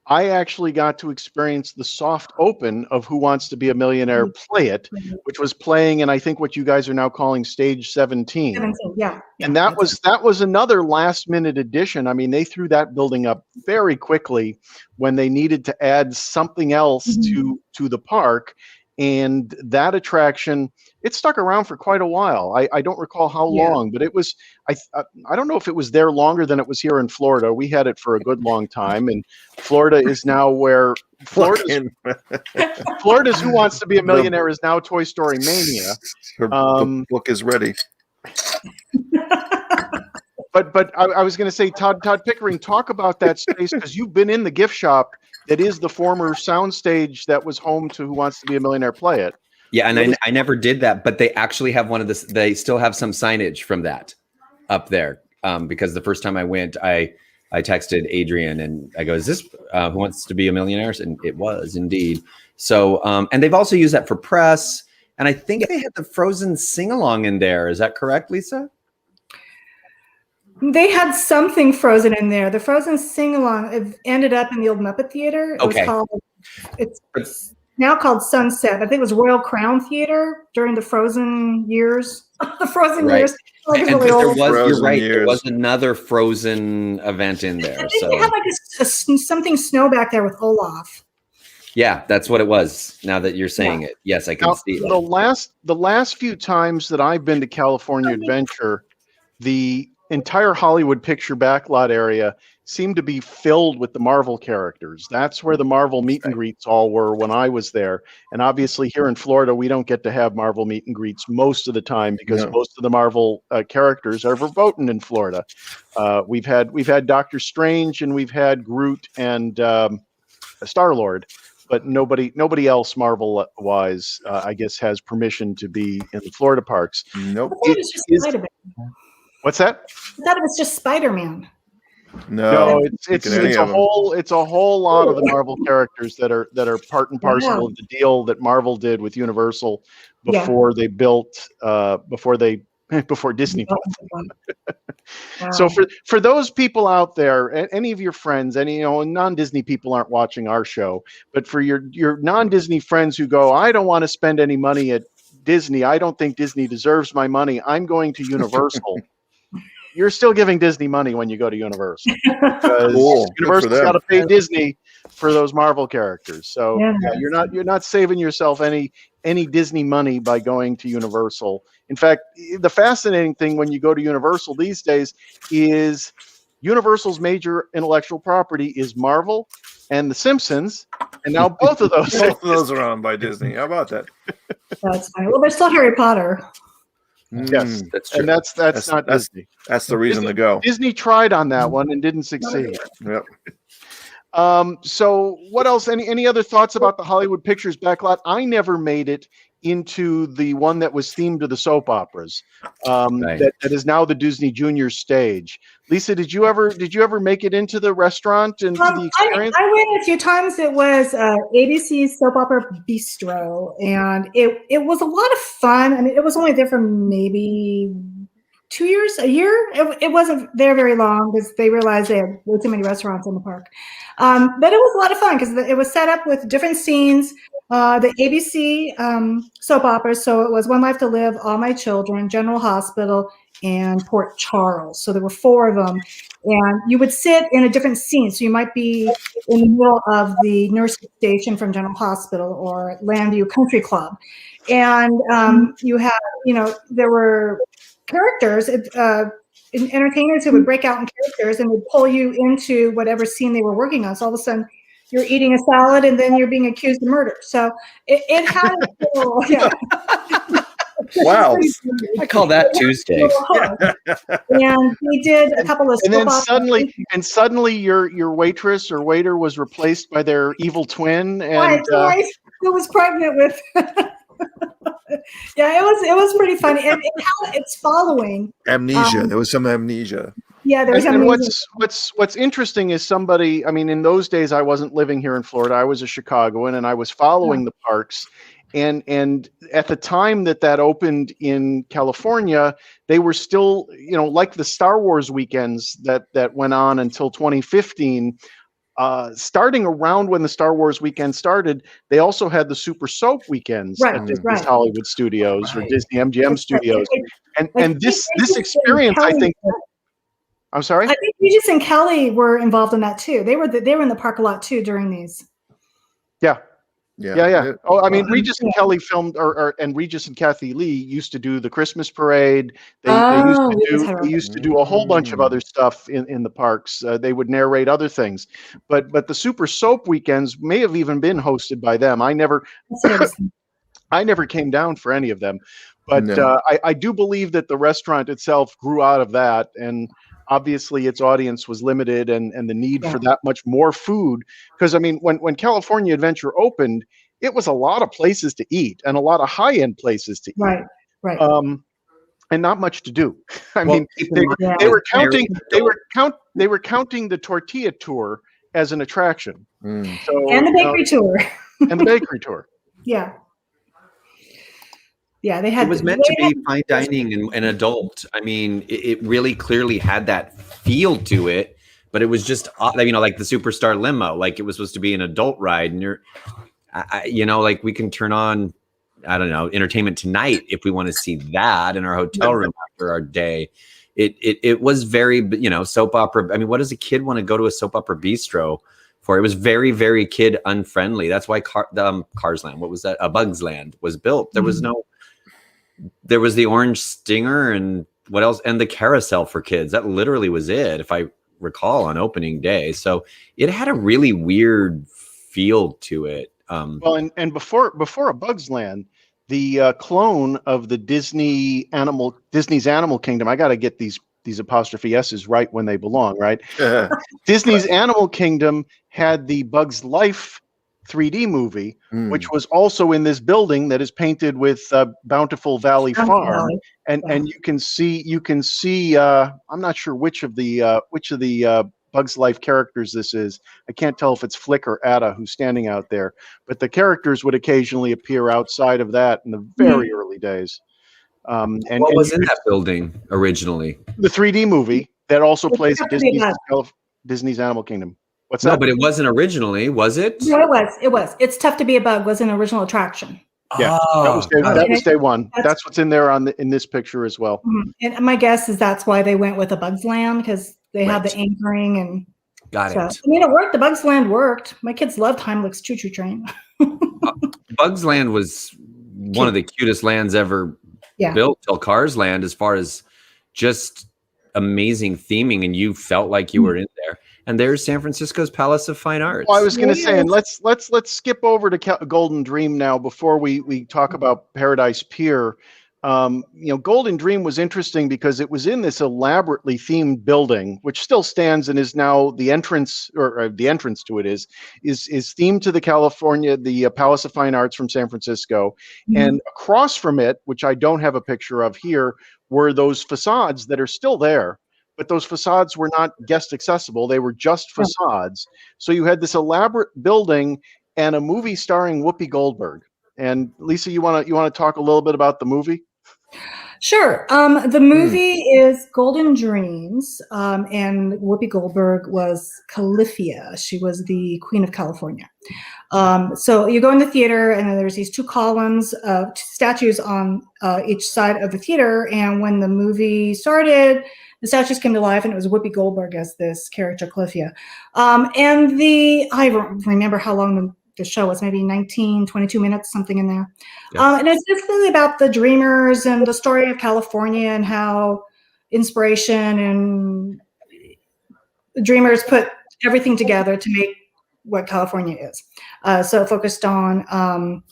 I actually got to experience the soft open of Who Wants to Be a Millionaire Play It, which was playing in, I think, what you guys are now calling Stage 17. 17, yeah. And that was another last minute addition. I mean, they threw that building up very quickly when they needed to add something else to the park. And that attraction, it stuck around for quite a while. I don't recall how long, but it was, I don't know if it was there longer than it was here in Florida. We had it for a good long time. And Florida is now where Florida's Who Wants to Be a Millionaire is now Toy Story Mania. The book is ready. But I was going to say, Todd Pickering, talk about that space, because you've been in the gift shop that is the former soundstage that was home to Who Wants to Be a Millionaire Play It. Yeah, and I never did that, but they actually have one of this. They still have some signage from that up there, because the first time I went, I texted Adrian and I go, "Is this Who Wants to Be a Millionaire?" And it was indeed. So, and they've also used that for press, and I think they had the Frozen sing along in there. Is that correct, Lisa? They had something Frozen in there. The Frozen sing-along ended up in the old Muppet Theater. It was called, it's now called Sunset. I think it was Royal Crown Theater during the Frozen years. The Frozen years. Like And really there old. was, you're right, there was another Frozen event in there. I think So they had like something snow back there with Olaf. yeah, that's what it was. Now that you're saying it, yes, I can see it. The last few times that I've been to California Adventure, the entire Hollywood Picture backlot area seemed to be filled with the Marvel characters. That's where the Marvel meet and greets all were when I was there. And obviously here in Florida, we don't get to have Marvel meet and greets most of the time because most of the Marvel characters are verboten in Florida. We've had Doctor Strange and we've had Groot and Star-Lord, but nobody else Marvel wise, I guess, has permission to be in the Florida parks. Nope. What's that? I thought it was just Spider-Man. No, it's a whole lot of the Marvel characters that are part and parcel of the deal that Marvel did with Universal before they built before Disney built them. So for those people out there, any of your friends, any non-Disney people aren't watching our show, but for your non-Disney friends who go, I don't want to spend any money at Disney. I don't think Disney deserves my money. I'm going to Universal. You're still giving Disney money when you go to Universal, because Universal's got to pay Disney for those Marvel characters. So you're not saving yourself any Disney money by going to Universal. In fact, the fascinating thing when you go to Universal these days is Universal's major intellectual property is Marvel and The Simpsons, and now both of those are owned by Disney. How about that? That's fine. Well, there's still Harry Potter. Yes, that's true. And that's not Disney. That's the reason to go. Disney tried on that one and didn't succeed. Yep. So what else? Any other thoughts about the Hollywood Pictures backlot? I never made it into the one that was themed to the soap operas. That is now the Disney Junior stage. Lisa, did you ever make it into the restaurant and to the experience? I went a few times. It was ABC's Soap Opera Bistro, and it was a lot of fun. I mean, it was only there for maybe 2 years, a year. It wasn't there very long because they realized they had way too many restaurants in the park. But it was a lot of fun because it was set up with different scenes. The ABC soap operas. So it was One Life to Live, All My Children, General Hospital, and Port Charles. So there were 4 of them. And you would sit in a different scene. So you might be in the middle of the nursing station from General Hospital or Landview Country Club. And you had, there were characters, entertainers who would break out in characters and would pull you into whatever scene they were working on. So all of a sudden, you're eating a salad and then you're being accused of murder. So it had a little, Wow. I call that Tuesday. And we did a couple of. And then suddenly your waitress or waiter was replaced by their evil twin, and who was pregnant with. Yeah, it was pretty funny, and it had its following. Amnesia. There was some amnesia. Yeah, there's And amazing. what's interesting is somebody. I mean, in those days, I wasn't living here in Florida. I was a Chicagoan, and I was following the parks. And at the time that opened in California, they were still, like the Star Wars weekends that went on until 2015. Starting around when the Star Wars weekend started, they also had the Super Soap weekends Right, at Disney's right. Hollywood Studios or Right. Disney MGM Studios. And this experience, I think. I'm sorry. I think Regis and Kelly were involved in that too. They were in the park a lot too during these. Yeah. Yeah. Oh, I mean, Regis and Kelly filmed, and Regis and Kathy Lee used to do the Christmas parade. They used to do a whole bunch of other stuff in the parks. They would narrate other things, but the Super Soap weekends may have even been hosted by them. I never came down for any of them, but No. I do believe that the restaurant itself grew out of that, and obviously its audience was limited, and the need for that much more food. Because I mean, when California Adventure opened, it was a lot of places to eat and a lot of high-end places to eat. Right. And not much to do. I mean, they were counting the tortilla tour as an attraction. So, and the bakery tour. And the bakery tour. Yeah. Yeah, they had. It was meant to be fine dining and adult. I mean, it really clearly had that feel to it, but it was just, like the Superstar Limo, like it was supposed to be an adult ride, and like we can turn on, I don't know, Entertainment Tonight if we want to see that in our hotel room after our day. It was very, soap opera. I mean, what does a kid want to go to a soap opera bistro for? It was very, very kid unfriendly. That's why Cars Land, what was that? Bugs Land was built. There was there was the Orange Stinger and what else? And the carousel for kids. That literally was it, if I recall, on opening day. So it had a really weird feel to it. Well, and before a Bugs Land, the clone of the Disney's Animal Kingdom. I got to get these apostrophe S's right when they belong, right? Disney's Animal Kingdom had the Bugs Life 3D movie, which was also in this building that is painted with Bountiful Valley Farm, and you can see. I'm not sure which of the Bugs Life characters this is. I can't tell if it's Flick or Ada who's standing out there, but the characters would occasionally appear outside of that in the very early days. And what was in that building originally? The 3D movie that also plays at Disney's Animal Kingdom. What's that? No, but it wasn't originally, was it? No, it was. It's Tough to Be a Bug was an original attraction. Yeah, that was day one. That's what's in there in this picture as well. And my guess is that's why they went with a Bugs Land, because they had the anchoring and. Got it. I mean, it worked. The Bugs Land worked. My kids loved Heimlich's Choo Choo Train. Bugs Land was one of the cutest lands ever built till Cars Land, as far as just amazing theming, and you felt like you were in there. And there's San Francisco's Palace of Fine Arts. Well, I was going to say, and let's skip over to Golden Dream now before we talk about Paradise Pier. Golden Dream was interesting because it was in this elaborately themed building, which still stands and is now the entrance, or the entrance to it is themed to the Palace of Fine Arts from San Francisco. And across from it, which I don't have a picture of here, were those facades that are still there. But those facades were not guest accessible. They were just facades. So you had this elaborate building and a movie starring Whoopi Goldberg. And Lisa, you want to talk a little bit about the movie? Sure. The movie is Golden Dreams, and Whoopi Goldberg was Califia. She was the Queen of California. So you go in the theater, and then there's these two columns of statues on each side of the theater. And when the movie started, the statues came to life, and it was Whoopi Goldberg as this character, Califia. I don't remember how long the show was, maybe 19, 22 minutes, something in there. And it's just really about the dreamers and the story of California and how inspiration and dreamers put everything together to make what California is. So it focused on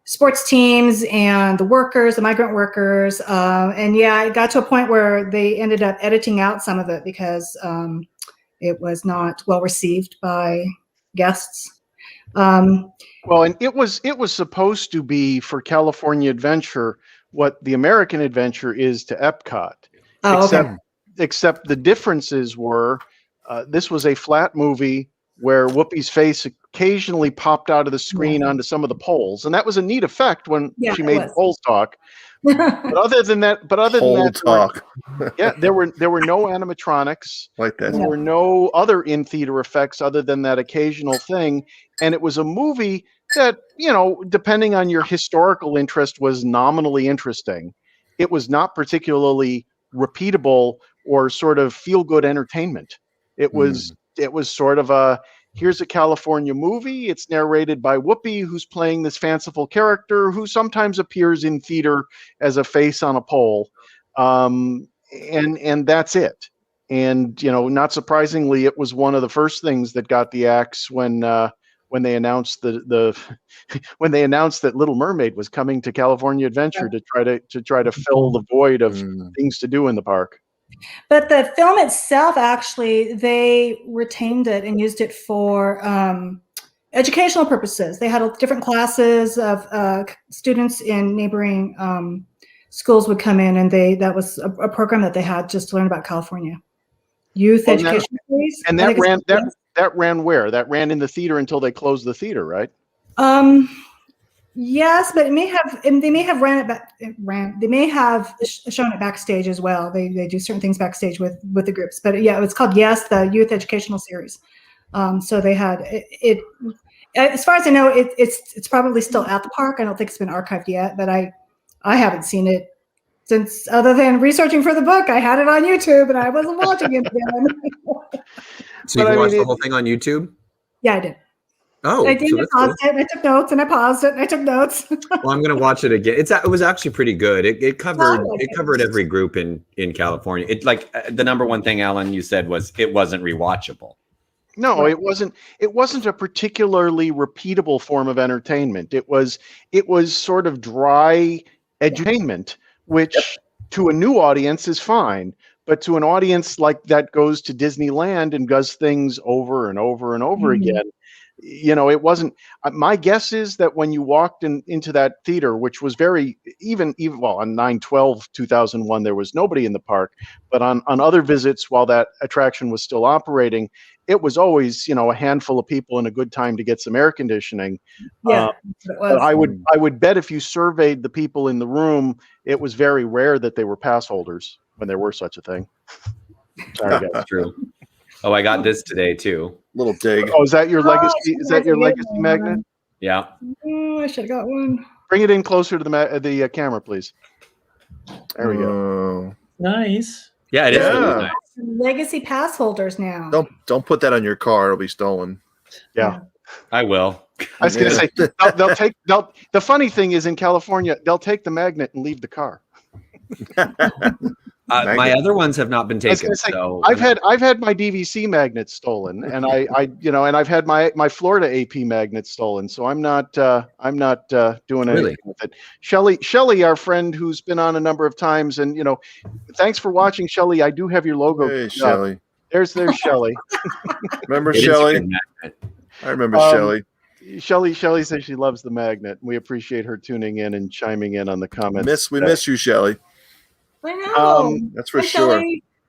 sports teams and the migrant workers. It got to a point where they ended up editing out some of it because it was not well received by guests. Well, and it was supposed to be for California Adventure what the American Adventure is to Epcot. except the differences were this was a flat movie where Whoopi's face occasionally popped out of the screen onto some of the poles, and that was a neat effect when she made poles talk. But other than that, there were no animatronics. Like that. There were no other in-theater effects other than that occasional thing, and it was a movie that, depending on your historical interest, was nominally interesting. It was not particularly repeatable or sort of feel-good entertainment. It was sort of a, here's a California movie. It's narrated by Whoopi, who's playing this fanciful character who sometimes appears in theater as a face on a pole. And that's it. And, not surprisingly, it was one of the first things that got the axe when they announced when they announced that Little Mermaid was coming to California Adventure to try to fill the void of things to do in the park. But the film itself, actually, they retained it and used it for educational purposes. They had different classes of students in neighboring schools would come in, and that was a program that they had just to learn about California. Youth education series. And that ran where? That ran in the theater until they closed the theater, right? Yes, but they may have shown it backstage as well. They do certain things backstage with the groups. But yeah, it's called the Youth Educational Series. So they had it. As far as I know, it's probably still at the park. I don't think it's been archived yet, but I haven't seen it since, other than researching for the book. I had it on YouTube and I wasn't watching it again. So you can watch the whole thing on YouTube? Yeah, I did. Oh, I did. I paused it. And I took notes, and I paused it, and I took notes. Well, I'm going to watch it again. It was actually pretty good. It covered every group in California. It the number one thing, Alan, you said was it wasn't rewatchable. No, it wasn't. It wasn't a particularly repeatable form of entertainment. It was sort of dry edutainment, which to a new audience is fine. But to an audience like that goes to Disneyland and does things over and over and over again, it wasn't. My guess is that when you walked into that theater, which was very even on 9/12/2001, there was nobody in the park, but on other visits while that attraction was still operating, it was always a handful of people and a good time to get some air conditioning. Yeah, it was. I would bet if you surveyed the people in the room, it was very rare that they were pass holders when there were such a thing. Sorry, guys. That's true. Oh, I got this today too. Little dig. Oh, is that your legacy? Is that your legacy magnet? Yeah. Oh, I should have got one. Bring it in closer to the camera, please. There we go. Nice. Yeah, it is really nice. Legacy pass holders now. Don't put that on your car; it'll be stolen. Yeah. I will. I was going to say the funny thing is in California they'll take the magnet and leave the car. My other ones have not been taken. So I've had my DVC magnets stolen, and and I've had my Florida AP magnets stolen. So I'm not doing anything with it. Shelly, our friend who's been on a number of times, and thanks for watching, Shelly. I do have your logo. Hey, Shelly. There's Shelly. Remember Shelly? I remember Shelly. Shelly says she loves the magnet. We appreciate her tuning in and chiming in on the comments. We miss you, Shelly. I know. That's for sure.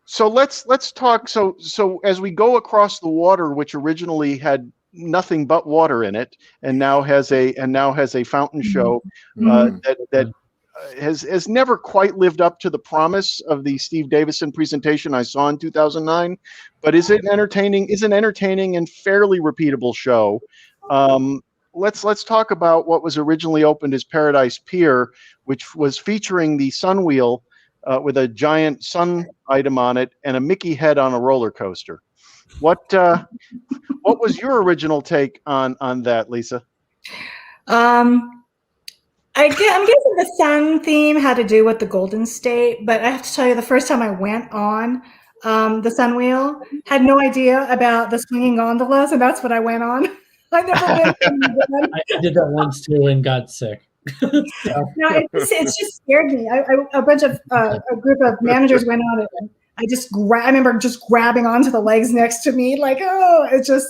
So let's talk. So as we go across the water, which originally had nothing but water in it, and now has a fountain show that has never quite lived up to the promise of the Steve Davison presentation I saw in 2009. But is an entertaining and fairly repeatable show. Let's talk about what was originally opened as Paradise Pier, which was featuring the Sun Wheel. With a giant sun item on it and a Mickey head on a roller coaster. What was your original take on that, Lisa? I'm guessing the sun theme had to do with the Golden State, but I have to tell you, the first time I went on the Sun Wheel, had no idea about the swinging gondolas, and that's what I went on. I've never been. I did that once too and got sick. No, it's just scared me. A group of managers went on it, and I remember just grabbing onto the legs next to me, like, oh, it's just,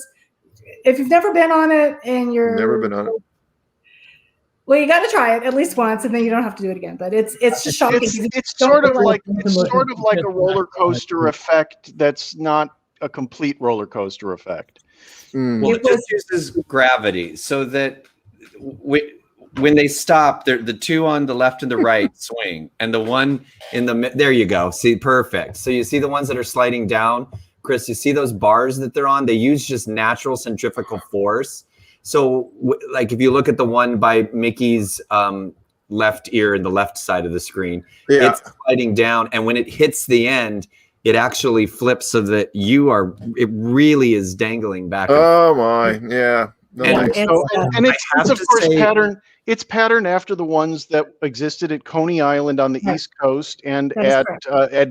if you've never been on it and you're never been on it. Well, you got to try it at least once, and then you don't have to do it again. But it's just shocking. It's sort of like a roller coaster effect. That's not a complete roller coaster effect. Well, it just uses gravity so that when they stop, the two on the left and the right swing, and the one in the there you go. See, perfect. So you see the ones that are sliding down, Chris. You see those bars that they're on? They use just natural centrifugal force. So, like if you look at the one by Mickey's left ear in the left side of the screen, it's sliding down, and when it hits the end, it actually flips so that it really is dangling back. Oh my, yeah. No, and it's of course it's patterned after the ones that existed at Coney Island on the East Coast and at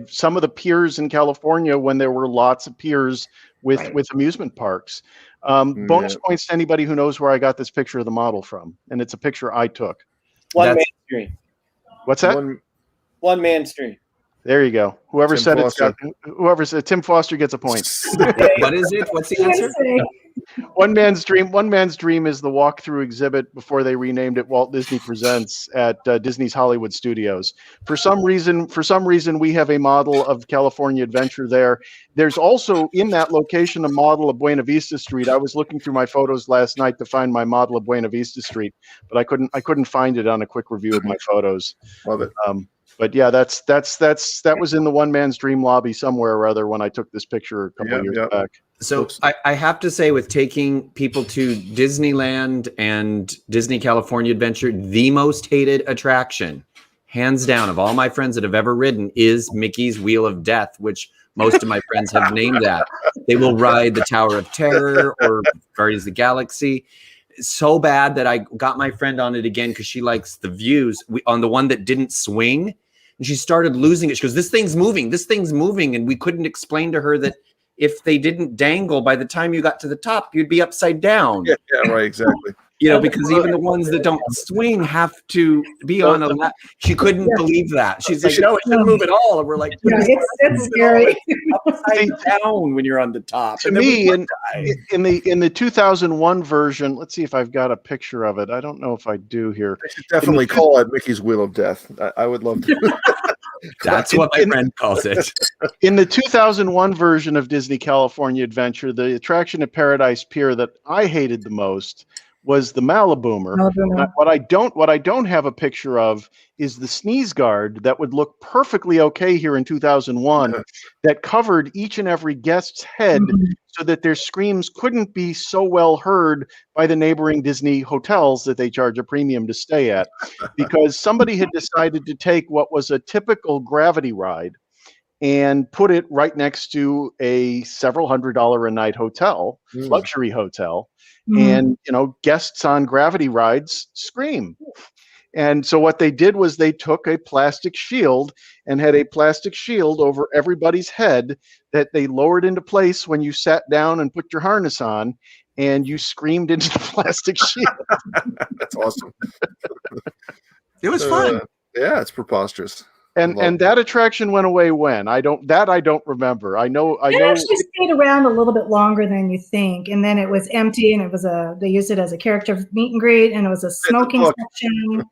some of the piers in California when there were lots of piers with amusement parks. Bonus points to anybody who knows where I got this picture of the model from, and it's a picture I took. One man stream. What's that? One man stream. There you go. Whoever said Tim Foster gets a point. What is it? What's the answer? One Man's Dream. One Man's Dream is the walkthrough exhibit before they renamed it Walt Disney Presents at Disney's Hollywood Studios. For some reason, we have a model of California Adventure there. There's also in that location a model of Buena Vista Street. I was looking through my photos last night to find my model of Buena Vista Street, but I couldn't find it on a quick review of my photos. Love it. But yeah, that was in the One Man's Dream lobby somewhere or other when I took this picture a couple of years back. So I have to say, with taking people to Disneyland and Disney California Adventure, the most hated attraction, hands down, of all my friends that have ever ridden, is Mickey's Wheel of Death, which most of my friends have named that. They will ride the Tower of Terror or Guardians of the Galaxy. So bad that I got my friend on it again because she likes the views on the one that didn't swing. And she started losing it. She goes, this thing's moving. And we couldn't explain to her that if they didn't dangle, by the time you got to the top, you'd be upside down. Yeah, right, exactly. Because even the ones that don't swing have to be on a lap. She couldn't believe that. She's like, no, it shouldn't move at all. And we're like, it's scary. Upside down when you're on the top. To me, in the 2001 version, let's see if I've got a picture of it. I don't know if I do here. I should definitely call it Mickey's Wheel of Death. I would love to. That's what my friend calls it. In the 2001 version of Disney California Adventure, the attraction at Paradise Pier that I hated the most was the Maliboomer. What I don't have a picture of is the sneeze guard that would look perfectly okay here in 2001 that covered each and every guest's head so that their screams couldn't be so well heard by the neighboring Disney hotels that they charge a premium to stay at, because somebody had decided to take what was a typical gravity ride and put it right next to a several $100 a night hotel, luxury hotel. And, guests on gravity rides scream. And so what they did was they took a plastic shield and had a plastic shield over everybody's head that they lowered into place when you sat down and put your harness on, and you screamed into the plastic shield. That's awesome. It was fun. Yeah, it's preposterous. And that attraction went away when? I don't remember. I know it actually stayed around a little bit longer than you think, and then it was empty, and they used it as a character meet and greet, and it was a smoking section,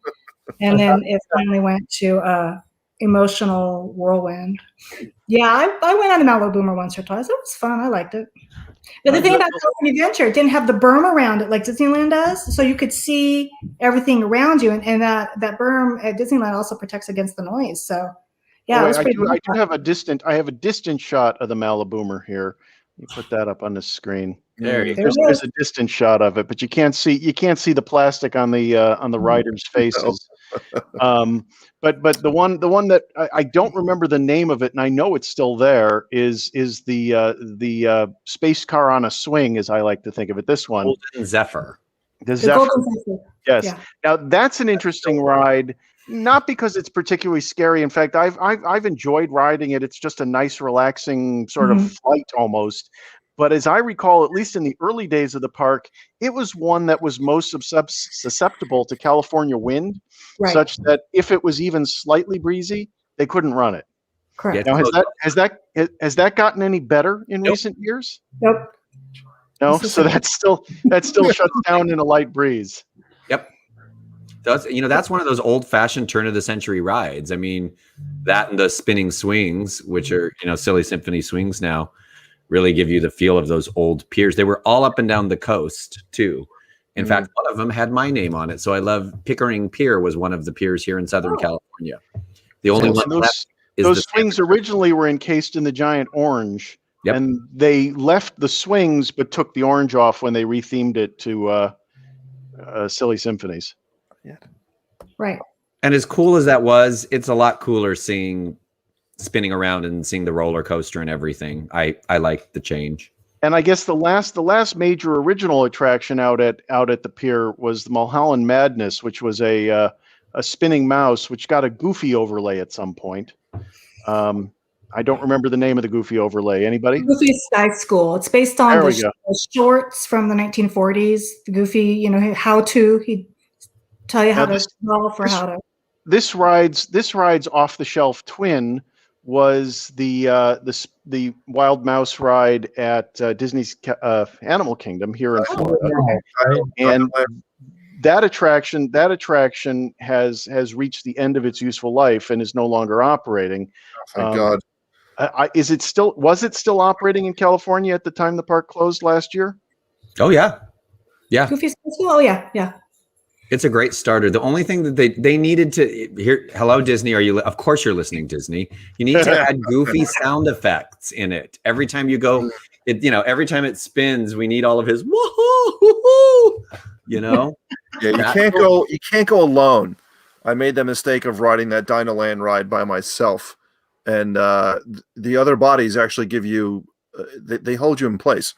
and then it finally went to emotional whirlwind. Yeah, I went on the Maliboomer once or twice. It was fun. I liked it. But the thing about California Adventure, it didn't have the berm around it like Disneyland does, so you could see everything around you, and that berm at Disneyland also protects against the noise. So, yeah, it was pretty cool. I do have a distant shot of the Maliboomer here. Let me put that up on the screen. There's a distant shot of it, but you can't see the plastic on the riders' faces. But the one that I don't remember the name of it, and I know it's still there, is the space car on a swing, as I like to think of it. This one, Golden Zephyr. The Zephyr. Yes. Yeah. Now that's an interesting ride. Not because it's particularly scary. In fact, I've enjoyed riding it. It's just a nice, relaxing sort of flight almost. But as I recall, at least in the early days of the park, it was one that was most susceptible to California wind, such that if it was even slightly breezy, they couldn't run it. Correct. Now, has that gotten any better in recent years? Nope. No, so that still shuts down in a light breeze. Yep. That's one of those old-fashioned turn-of-the-century rides. I mean, that and the spinning swings, which are silly symphony swings now, really give you the feel of those old piers. They were all up and down the coast too. In fact, one of them had my name on it. So I love Pickering Pier was one of the piers here in Southern California. The only one left is those swings originally were encased in the giant orange, and they left the swings but took the orange off when they rethemed it to Silly Symphonies. Yeah. Right. And as cool as that was, it's a lot cooler spinning around and seeing the roller coaster and everything. I like the change. And I guess the last major original attraction out at the pier was the Mulholland Madness, which was a spinning mouse, which got a Goofy overlay at some point. I don't remember the name of the Goofy overlay. Anybody? Goofy Sky School. It's based on the shorts from the 1940s. The Goofy, he'd tell you how to solve for how to. This ride's off-the-shelf twin was the Wild Mouse ride at Disney's Animal Kingdom here in Florida, and that attraction has reached the end of its useful life and is no longer operating. Thank God. Was it still operating in California at the time the park closed last year? Oh yeah. Goofy Sky School. Oh yeah. It's a great starter. The only thing that they needed to hear, hello Disney, of course you're listening, Disney. You need to add Goofy sound effects in it. Every time you go, every time it spins, we need all of his woohoo, Yeah, you can't go alone. I made the mistake of riding that Dinoland ride by myself. And the other bodies actually give you they hold you in place.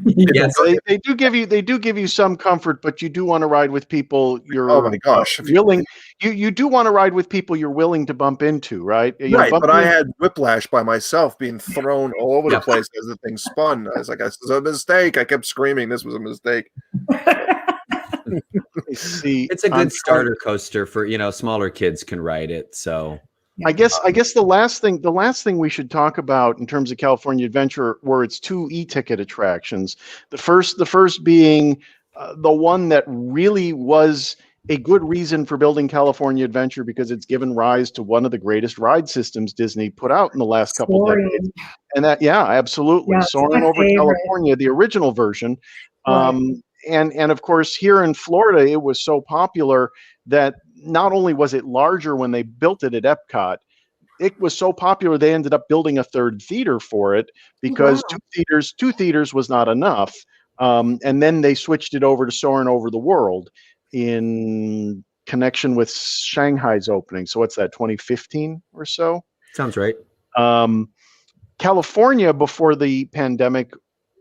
Yes, they do give you some comfort, but you do want to ride with people you're willing. You do want to ride with people you're willing to bump into, right? But I had whiplash by myself, being thrown all over the place as the thing spun. I was like, "This is a mistake." I kept screaming, "This was a mistake." It's a good starter coaster for smaller kids can ride it. So. I guess the last thing we should talk about in terms of California Adventure were its two e-ticket attractions. The first being the one that really was a good reason for building California Adventure, because it's given rise to one of the greatest ride systems Disney put out in the last couple of decades. And that, absolutely. Soaring over California, the original version. And of course, here in Florida, it was so popular that not only was it larger when they built it at Epcot, it was so popular they ended up building a third theater for it, because two theaters was not enough. And then they switched it over to Soarin' Over the World in connection with Shanghai's opening. So what's that, 2015 or so? Sounds right. California, before the pandemic,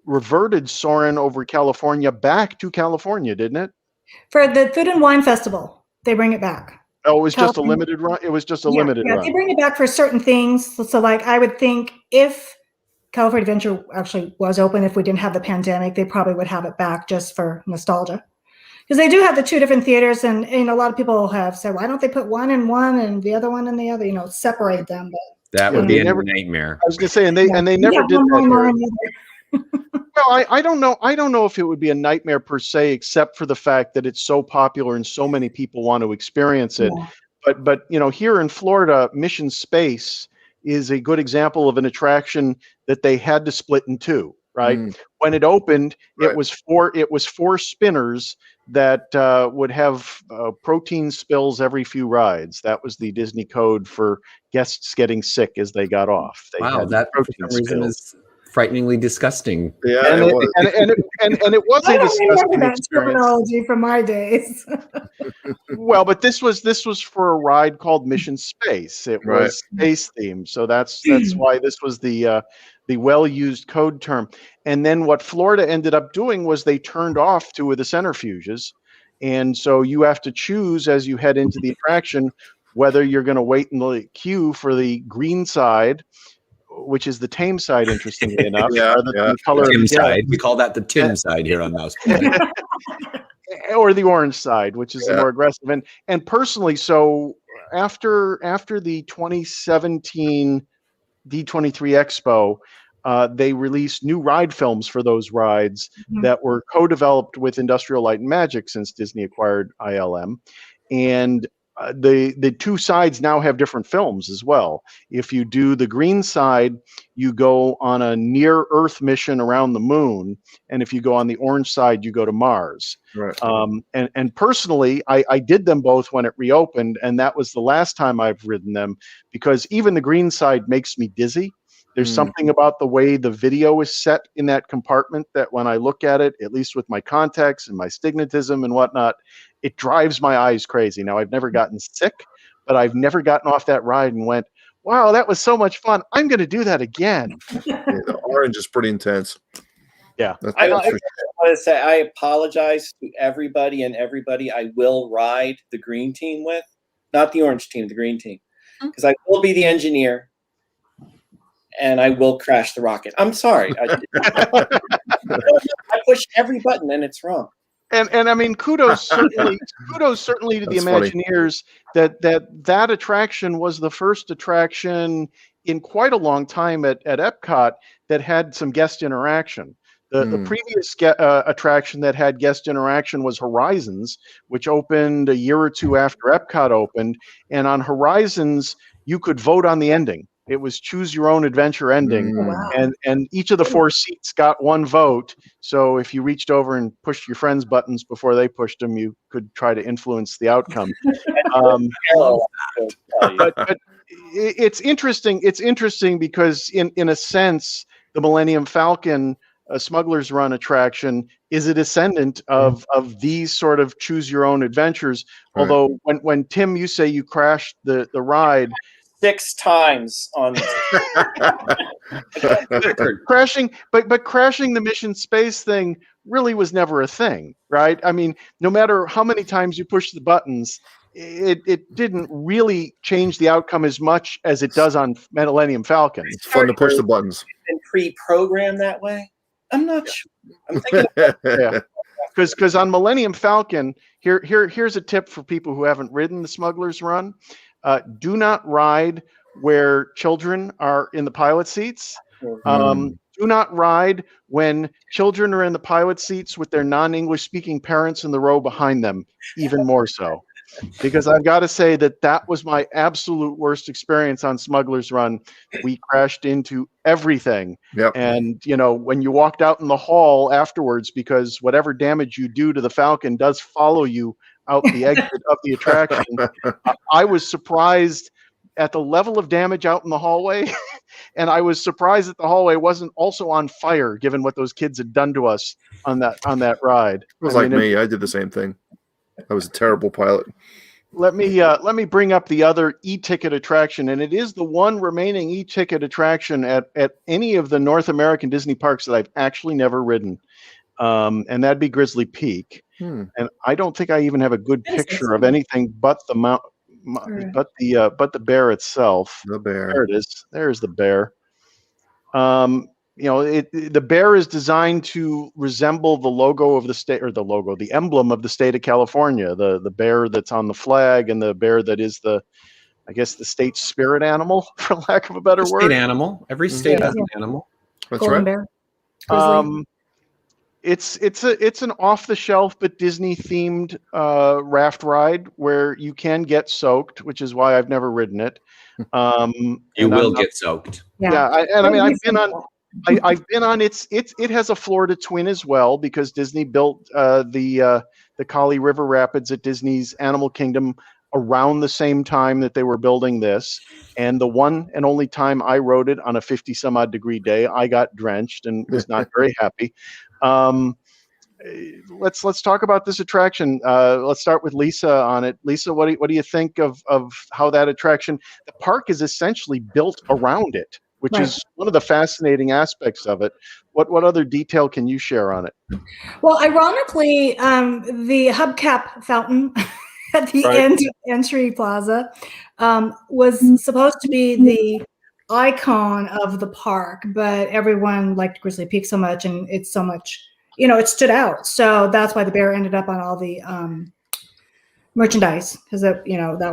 reverted Soarin' Over California back to California, didn't it? For the Food and Wine Festival, they bring it back. Oh, it was just a limited run? It was just a limited run. They bring it back for certain things. So like, I would think if California Adventure actually was open, if we didn't have the pandemic, they probably would have it back just for nostalgia. Because they do have the two different theaters, and a lot of people have said, why don't they put one in one and the other one in the other, separate them. But that would be a nightmare. I was going to say, and they never did that. Well, I don't know. I don't know if it would be a nightmare per se, except for the fact that it's so popular and so many people want to experience it. Yeah. But here in Florida, Mission Space is a good example of an attraction that they had to split in two. Right. When it opened, it was four spinners that would have protein spills every few rides. That was the Disney code for guests getting sick as they got off. They had that for some reason is frighteningly disgusting. Yeah, and it was a disgusting experience. Terminology from my days. Well, but this was for a ride called Mission Space. It was space themed, so that's why this was the well-used code term. And then what Florida ended up doing was they turned off two of the centrifuges, and so you have to choose as you head into the attraction whether you're going to wait in the queue for the green side, which is the tame side, interestingly enough. The color Tim side. We call that the Tim side here on MousePlanet. Or the orange side, which is the more aggressive. And personally, so after the 2017 D23 Expo, they released new ride films for those rides that were co-developed with Industrial Light and Magic, since Disney acquired ILM. and the two sides now have different films as well. If you do the green side, you go on a near Earth mission around the moon, and if you go on the orange side, you go to Mars. Right. And personally, I did them both when it reopened, and that was the last time I've ridden them, because even the green side makes me dizzy. There's something about the way the video is set in that compartment that when I look at it, at least with my contacts and my stigmatism and whatnot, it drives my eyes crazy. Now, I've never gotten sick, but I've never gotten off that ride and went, wow, that was so much fun. I'm going to do that again. Yeah, the orange is pretty intense. Yeah. I want to say I apologize to everybody and everybody I will ride the green team with, not the orange team, the green team, because I will be the engineer. And I will crash the rocket. I'm sorry. I push every button and it's wrong. And I mean, kudos certainly to the Imagineers that attraction was the first attraction in quite a long time at Epcot that had some guest interaction. The previous attraction that had guest interaction was Horizons, which opened a year or two after Epcot opened. And on Horizons, you could vote on the ending. It was choose your own adventure ending. And each of the 4 seats got 1 vote. So if you reached over and pushed your friends' buttons before they pushed them, you could try to influence the outcome. But it's interesting. It's interesting because in a sense, the Millennium Falcon Smuggler's Run attraction is a descendant of these sort of choose your own adventures. Right. Although when Tim, you say you crashed the ride 6 times on crashing, but crashing the mission space thing really was never a thing, right? I mean, no matter how many times you push the buttons, it didn't really change the outcome as much as it does on Millennium Falcon. It's fun to push the buttons. And pre-programmed that way? I'm not sure. I'm thinking yeah. Because on Millennium Falcon, here's a tip for people who haven't ridden the Smuggler's Run. Do not ride where children are in the pilot seats. Do not ride when children are in the pilot seats with their non-English speaking parents in the row behind them, even more so. Because I've got to say that was my absolute worst experience on Smuggler's Run. We crashed into everything. Yep. And, when you walked out in the hall afterwards, because whatever damage you do to the Falcon does follow you out the exit of the attraction, I was surprised at the level of damage out in the hallway. And I was surprised that the hallway wasn't also on fire, given what those kids had done to us on that ride. It was I did the same thing. I was a terrible pilot. Let me bring up the other e-ticket attraction, and it is the one remaining e-ticket attraction at any of the North American Disney parks that I've actually never ridden, and that'd be Grizzly Peak. And I don't think I even have a good picture of anything but the but the bear itself. The bear. There it is. There's the bear. The bear is designed to resemble the logo of the state, or the emblem of the state of California, the bear that's on the flag and the bear that is the state's spirit animal, for lack of a better word. State animal. Every state has an animal. That's Golden right. Bear. It's an off-the-shelf but Disney-themed raft ride where you can get soaked, which is why I've never ridden it. You will get soaked. Yeah, I've been on. I've been on it has a Florida twin as well, because Disney built the Kali River Rapids at Disney's Animal Kingdom around the same time that they were building this. And the one and only time I rode it on a 50 some odd degree day, I got drenched and was not very happy. Let's talk about this attraction. Let's start with Lisa on it. Lisa, what do you think of how that attraction? The park is essentially built around it, which is one of the fascinating aspects of it. What other detail can you share on it? Well, ironically, the hubcap fountain at the end of Entry Plaza was supposed to be the icon of the park, but everyone liked Grizzly Peak so much, and it's so much, it stood out. So that's why the bear ended up on all the merchandise, because that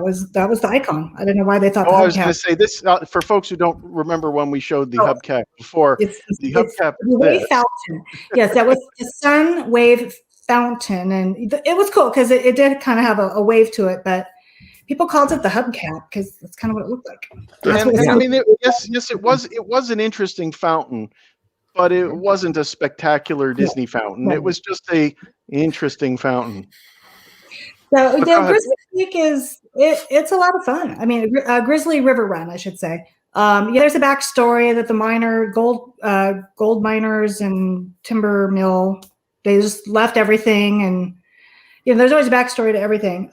was the icon. I don't know why they thought. I was going to say this for folks who don't remember when we showed the hubcap before. It's hubcap. The wave fountain. Yes, that was the sun wave fountain, and it was cool because it did kind of have a wave to it, but people called it the hubcap because that's kind of what it looked like. And I mean, yes, it was an interesting fountain, but it wasn't a spectacular Disney fountain. It was just a interesting fountain. So the Grizzly Peak it's a lot of fun. I mean, Grizzly River Run, I should say. There's a backstory that the gold miners and timber mill, they just left everything, and there's always a backstory to everything.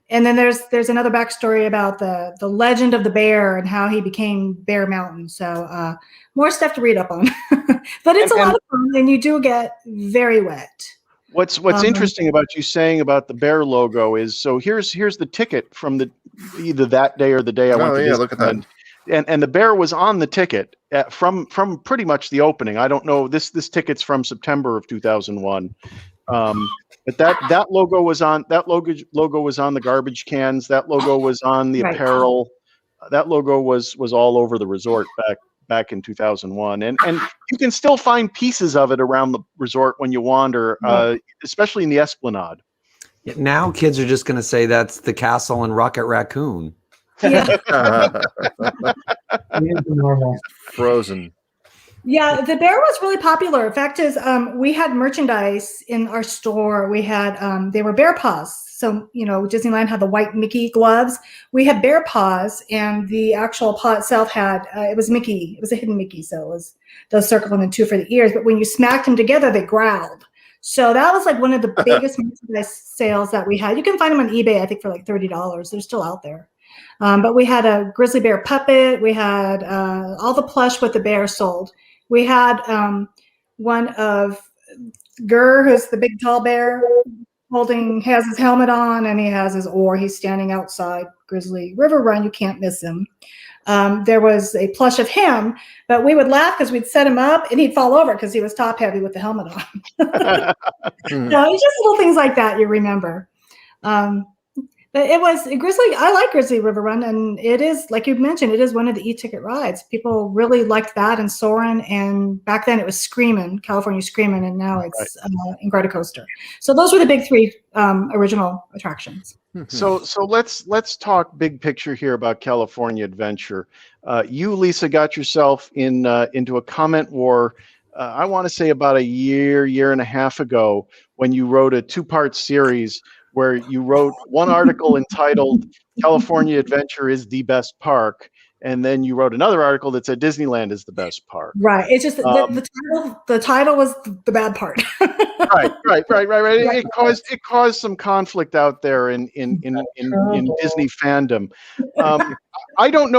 And then there's another backstory about the legend of the bear and how he became Bear Mountain. So more stuff to read up on, but it's a lot of fun, and you do get very wet. What's interesting about you saying about the bear logo is, so here's the ticket from either that day or the day I went to Disneyland. Look at that. And the bear was on the ticket from pretty much the opening. I don't know, this ticket's from September of 2001. But that logo was on the garbage cans. That logo was on the apparel. That logo was all over the resort back in 2001. And you can still find pieces of it around the resort when you wander, especially in the Esplanade. Now kids are just going to say that's the castle in Rocket Raccoon. Yeah. Normal. Frozen. Yeah, the bear was really popular. In fact, we had merchandise in our store. We had they were bear paws. So Disneyland had the white Mickey gloves. We had bear paws, and the actual paw itself had it was Mickey. It was a hidden Mickey, so it was those circled and 2 for the ears. But when you smacked them together, they growled. So that was like one of the biggest merchandise sales that we had. You can find them on eBay, I think, for like $30. They're still out there. But we had a grizzly bear puppet. We had all the plush with the bear sold. We had one of Gurr, who's the big tall bear, has his helmet on, and he has his oar. He's standing outside Grizzly River Run. You can't miss him. There was a plush of him, but we would laugh because we'd set him up and he'd fall over because he was top heavy with the helmet on. So it's just little things like that you remember. But it was Grizzly. I like Grizzly River Run, and it is, like you mentioned, it is one of the e-ticket rides. People really liked that and Soarin', and back then it was Screamin', California Screamin', and now it's Incredicoaster. So those were the big 3 original attractions. So let's talk big picture here about California Adventure. You, Lisa, got yourself into a comment war. I want to say about a year and a half ago, when you wrote a 2-part series where you wrote one article entitled "California Adventure is the best park," and then you wrote another article that said Disneyland is the best park. Right. It's just the title was the bad part. Right. It caused some conflict out there in Disney fandom. I don't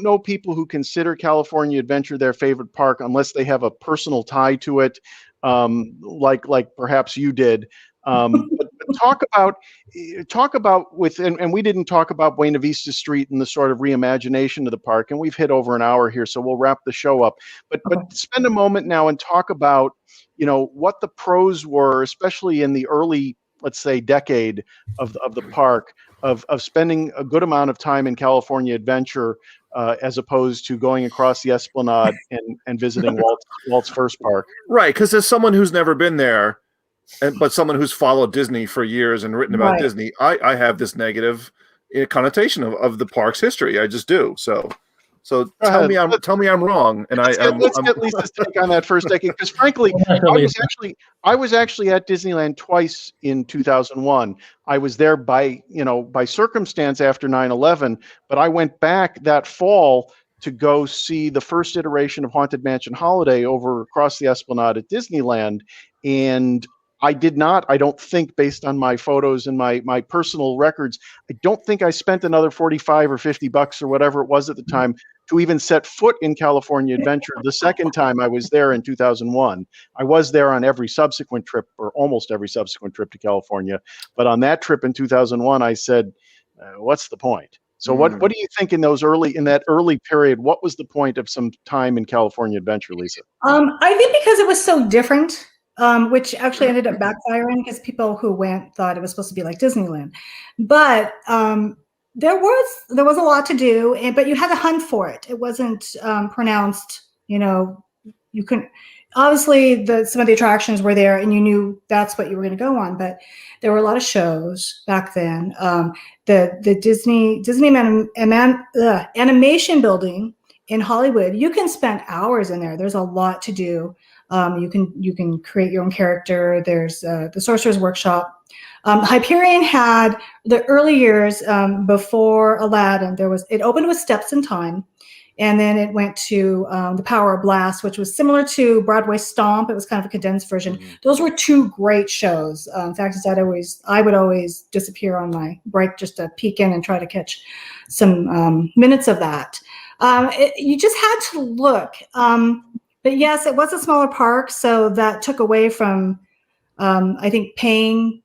know people who consider California Adventure their favorite park unless they have a personal tie to it, like perhaps you did. But talk about and we didn't talk about Buena Vista Street and the sort of reimagination of the park, and we've hit over an hour here, so we'll wrap the show up. But spend a moment now and talk about what the pros were, especially in the early, let's say, decade of the park, of spending a good amount of time in California Adventure as opposed to going across the Esplanade and visiting Walt's first park. Right, because as someone who's never been there, but someone who's followed Disney for years and written about Disney, I have this negative connotation of the park's history. I just do. So tell me I'm wrong. And let's get Lisa's take on that for a second, because frankly, I was actually at Disneyland twice in 2001. I was there by circumstance after 9/11, but I went back that fall to go see the first iteration of Haunted Mansion Holiday over across the Esplanade at Disneyland, and I don't think, based on my photos and my personal records, I don't think I spent another $45 or $50 or whatever it was at the time to even set foot in California Adventure the second time I was there in 2001. I was there on every subsequent trip, or almost every subsequent trip to California. But on that trip in 2001, I said, what's the point? So what do you think in that early period, what was the point of some time in California Adventure, Lisa? I think because it was so different. Which actually ended up backfiring because people who went thought it was supposed to be like Disneyland. But there was a lot to do, but you had to hunt for it. It wasn't pronounced, you couldn't. obviously some of the attractions were there, and you knew that's what you were going to go on. But there were a lot of shows back then. The Disney animation building in Hollywood, you can spend hours in there. There's a lot to do. You can create your own character. There's the Sorcerer's Workshop. Hyperion had the early years before Aladdin. It opened with Steps in Time, and then it went to the Power of Blast, which was similar to Broadway Stomp. It was kind of a condensed version. Mm-hmm. Those were two great shows. In fact, I would always disappear on my break just to peek in and try to catch some minutes of that. You just had to look. But yes, it was a smaller park, so that took away from, I think, paying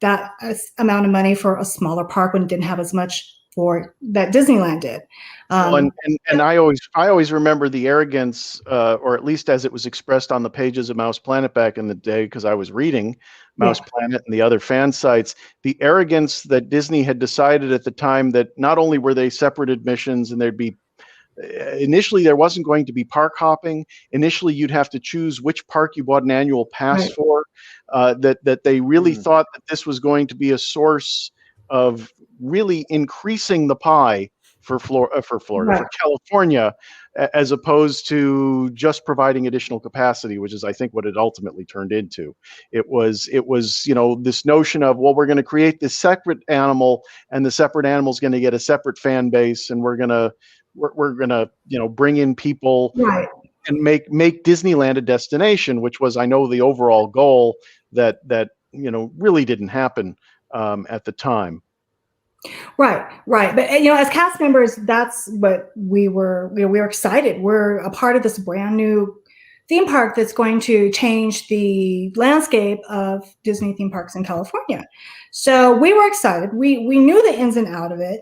that amount of money for a smaller park when it didn't have as much for that Disneyland did. And I always remember the arrogance, or at least as it was expressed on the pages of Mouse Planet back in the day, because I was reading Mouse Planet and the other fan sites, the arrogance that Disney had decided at the time that not only were they separate admissions and there'd be initially there wasn't going to be park hopping. Initially, you'd have to choose which park you bought an annual pass for. That they really thought that this was going to be a source of really increasing the pie for Florida, for California, as opposed to just providing additional capacity, which is, I think, what it ultimately turned into. It was, this notion of, well, we're going to create this separate animal, and the separate animal is going to get a separate fan base, and we're gonna bring in people and make Disneyland a destination, which was, I know, the overall goal that really didn't happen at the time. Right. But as cast members, that's what we were. We were excited. We're a part of this brand new theme park that's going to change the landscape of Disney theme parks in California. So we were excited. We knew the ins and out of it.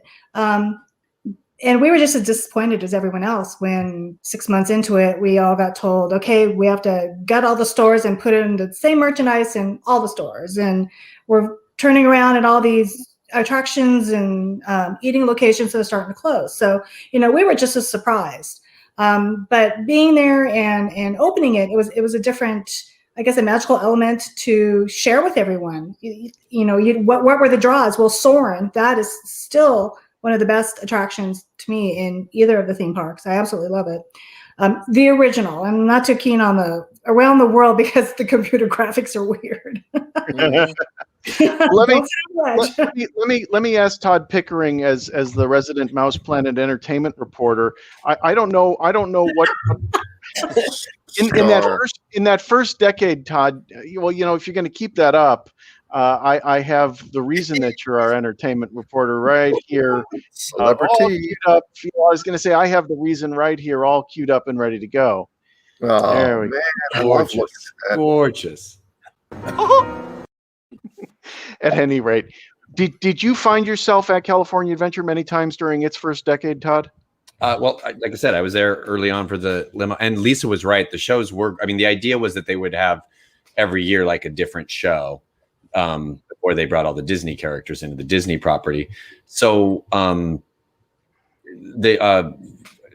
And we were just as disappointed as everyone else when 6 months into it, we all got told, okay, we have to gut all the stores and put in the same merchandise in all the stores. And we're turning around at all these attractions and eating locations that are starting to close. So, we were just as surprised. But being there and opening it, it was a different, I guess, a magical element to share with everyone. What were the draws? Well, Soarin', that is still one of the best attractions to me in either of the theme parks. I absolutely love it. The original. I'm not too keen on the around the world because the computer graphics are weird. Let me ask Todd Pickering as the resident Mouse Planet entertainment reporter. I don't know what in that first decade, Todd. Well, if you're going to keep that up, I have the reason that you're our entertainment reporter right here. Celebrity. I was going to say I have the reason right here, all queued up and ready to go. Oh, there we man, go. Gorgeous. At any rate, did you find yourself at California Adventure many times during its first decade, Todd? Well, like I said, I was there early on for the limo, and Lisa was right. The shows were, the idea was that they would have every year like a different show before they brought all the Disney characters into the Disney property. So it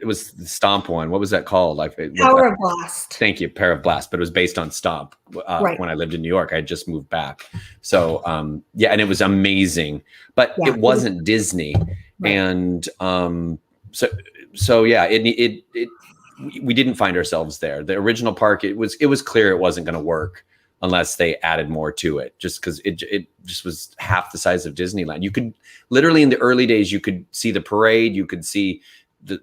was the Stomp one. What was that called? Power of Blast. Thank you, Power of Blast. But it was based on Stomp. When I lived in New York, I had just moved back. So and it was amazing, but it wasn't Disney, and we didn't find ourselves there. The original park, it was clear it wasn't going to work unless they added more to it, just because it just was half the size of Disneyland. You could literally, in the early days, you could see the parade, you could see the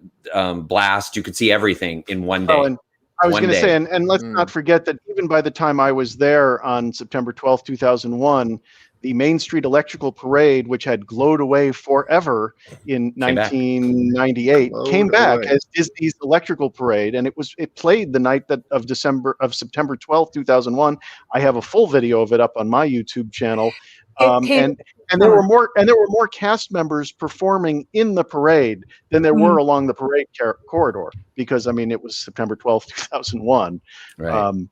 blast, you could see everything in one day. And I was going to say, and let's not forget that even by the time I was there on September 12th, 2001, the Main Street Electrical Parade, which had glowed away forever in 1998, came back as Disney's Electrical Parade, and it played the night of September 12th, 2001. I have a full video of it up on my YouTube channel. And there were more cast members performing in the parade than there were along the parade corridor, because it was September 12th, 2001. Right.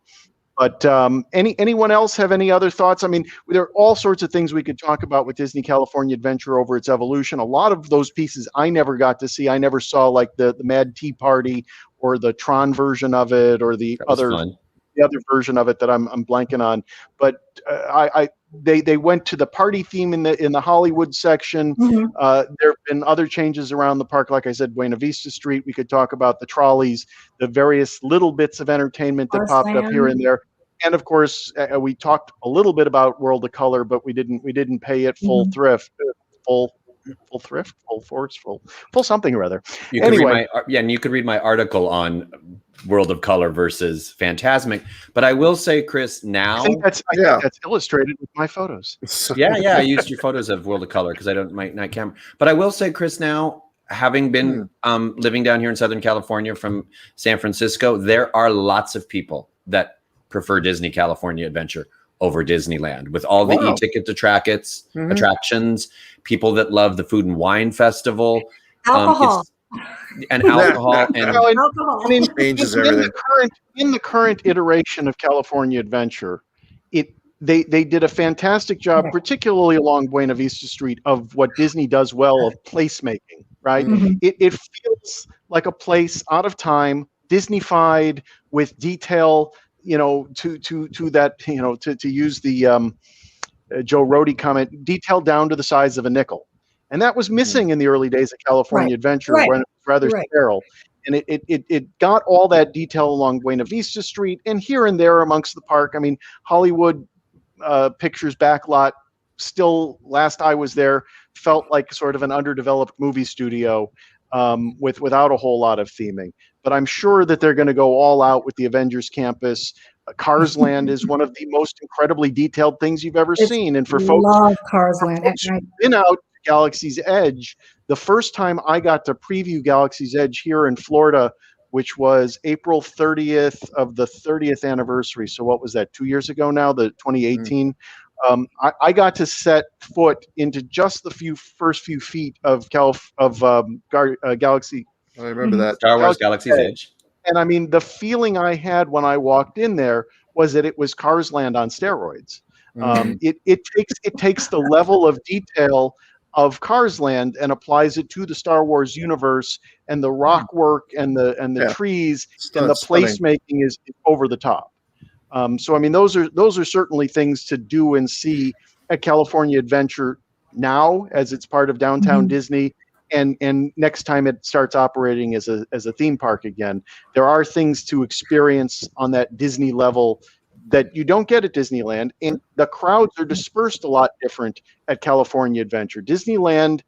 But anyone else have any other thoughts? There are all sorts of things we could talk about with Disney California Adventure over its evolution. A lot of those pieces I never got to see. I never saw like the Mad Tea Party or the Tron version of it, or the other the other version of it that I'm blanking on. But they went to the party theme in the Hollywood section. Mhm. There have been other changes around the park. Like I said, Buena Vista Street. We could talk about the trolleys, the various little bits of entertainment that popped up here and there. And of course, we talked a little bit about World of Color, but we didn't pay it full thrift, full thrift, full force, full something or other. You could read and you could read my article on World of Color versus Phantasmic. But I will say, Chris, now I think that's illustrated with my photos. yeah, I used your photos of World of Color because I don't my night camera. But I will say, Chris, now having been living down here in Southern California from San Francisco, there are lots of people that prefer Disney California Adventure over Disneyland with all the e-ticket attractions, people that love the Food and Wine Festival, alcohol, alcohol. I mean, changes everything. In the current iteration of California Adventure, they did a fantastic job, particularly along Buena Vista Street, of what Disney does well of placemaking. Right? It feels like a place out of time, Disney-fied with detail. To that, to use the Joe Rohde comment, detailed down to the size of a nickel. And that was missing in the early days of California Adventure when it was rather sterile. And it got all that detail along Buena Vista Street and here and there amongst the park. I mean, Hollywood Pictures backlot still, last I was there, felt like sort of an underdeveloped movie studio without a whole lot of theming. But I'm sure that they're going to go all out with the Avengers Campus. Cars Land is one of the most incredibly detailed things you've ever seen. And for folks who've been out to Galaxy's Edge, the first time I got to preview Galaxy's Edge here in Florida, which was April 30th of the 30th anniversary. So what was that, 2 years ago now, the 2018? I got to set foot into just the first few feet of Galaxy. I remember that. Star Wars Galaxy's Edge. And I mean, the feeling I had when I walked in there was that it was Cars Land on steroids. It takes the level of detail of Cars Land and applies it to the Star Wars universe, and the rock work and the trees and the placemaking is over the top. So I mean, those are certainly things to do and see at California Adventure now, as it's part of Downtown Disney. And next time it starts operating as a theme park again, there are things to experience on that Disney level that you don't get at Disneyland. And the crowds are dispersed a lot different at California Adventure. Disneyland,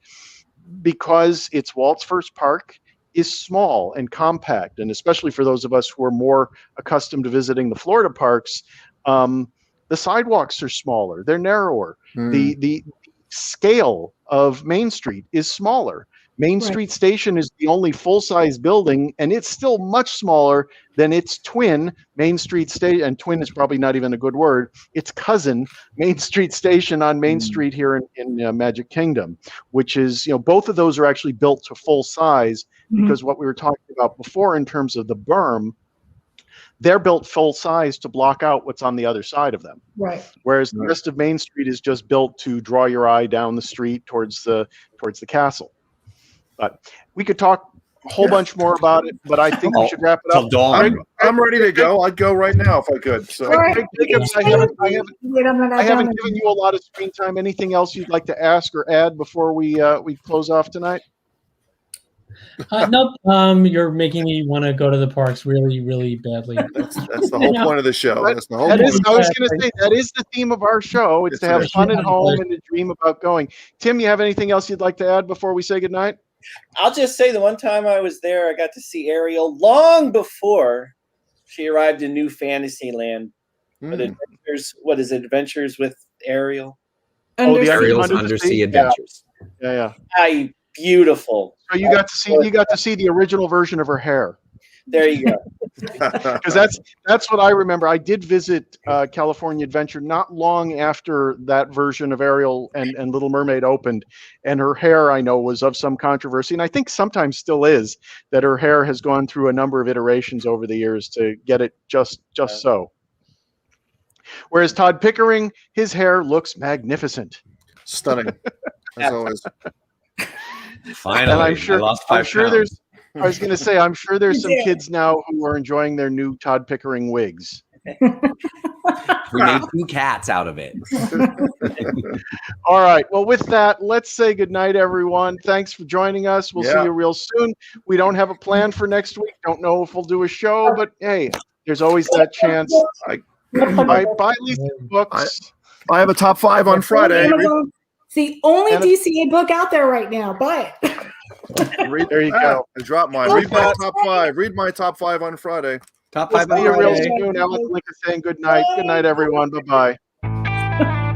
because it's Walt's first park, is small and compact. And especially for those of us who are more accustomed to visiting the Florida parks, the sidewalks are smaller, they're narrower. The scale of Main Street is smaller. Main Street Station is the only full-size building, and it's still much smaller than its twin, Main Street Station. And twin is probably not even a good word. Its cousin, Main Street Station on Main Street here in Magic Kingdom, which is, both of those are actually built to full size because what we were talking about before in terms of the berm, they're built full size to block out what's on the other side of them. Right. Whereas the rest of Main Street is just built to draw your eye down the street towards the castle. But we could talk a whole bunch more about it, but I think we should wrap it up. I'm ready to go. I'd go right now if I could. So I haven't given you a lot of screen time. Anything else you'd like to ask or add before we close off tonight? Nope. You're making me want to go to the parks really, really badly. That's the whole point of the show. That's the whole I was point. going to say, that is the theme of our show. It's to have fun at home and to dream about going. Tim, you have anything else you'd like to add before we say goodnight? I'll just say the one time I was there, I got to see Ariel long before she arrived in New Fantasyland. What is it? Adventures with Ariel? The Ariel's Undersea Adventures. Yeah. Beautiful. So you got to see the original version of her hair. There you go. Because that's what I remember. I did visit California Adventure not long after that version of Ariel and Little Mermaid opened, and her hair, I know, was of some controversy, and I think sometimes still is, that her hair has gone through a number of iterations over the years to get it just so. Whereas Todd Pickering, his hair looks magnificent. Stunning. As always. Finally, and I'm sure pounds. I was going to say, I'm sure there's some kids now who are enjoying their new Todd Pickering wigs. We made 2 cats out of it. All right. Well, with that, let's say goodnight, everyone. Thanks for joining us. We'll see Yeah. you real soon. We don't have a plan for next week. Don't know if we'll do a show, but hey, there's always that chance. Buy Lisa books. I have a top 5 on Friday. It's the only And- DCA book out there right now, but There you go. I dropped mine. Read my top 5. Read my top 5 on Friday. Top We'll 5 see you real Friday. soon. Alan Lincoln saying good night. Good night, everyone. Bye-bye.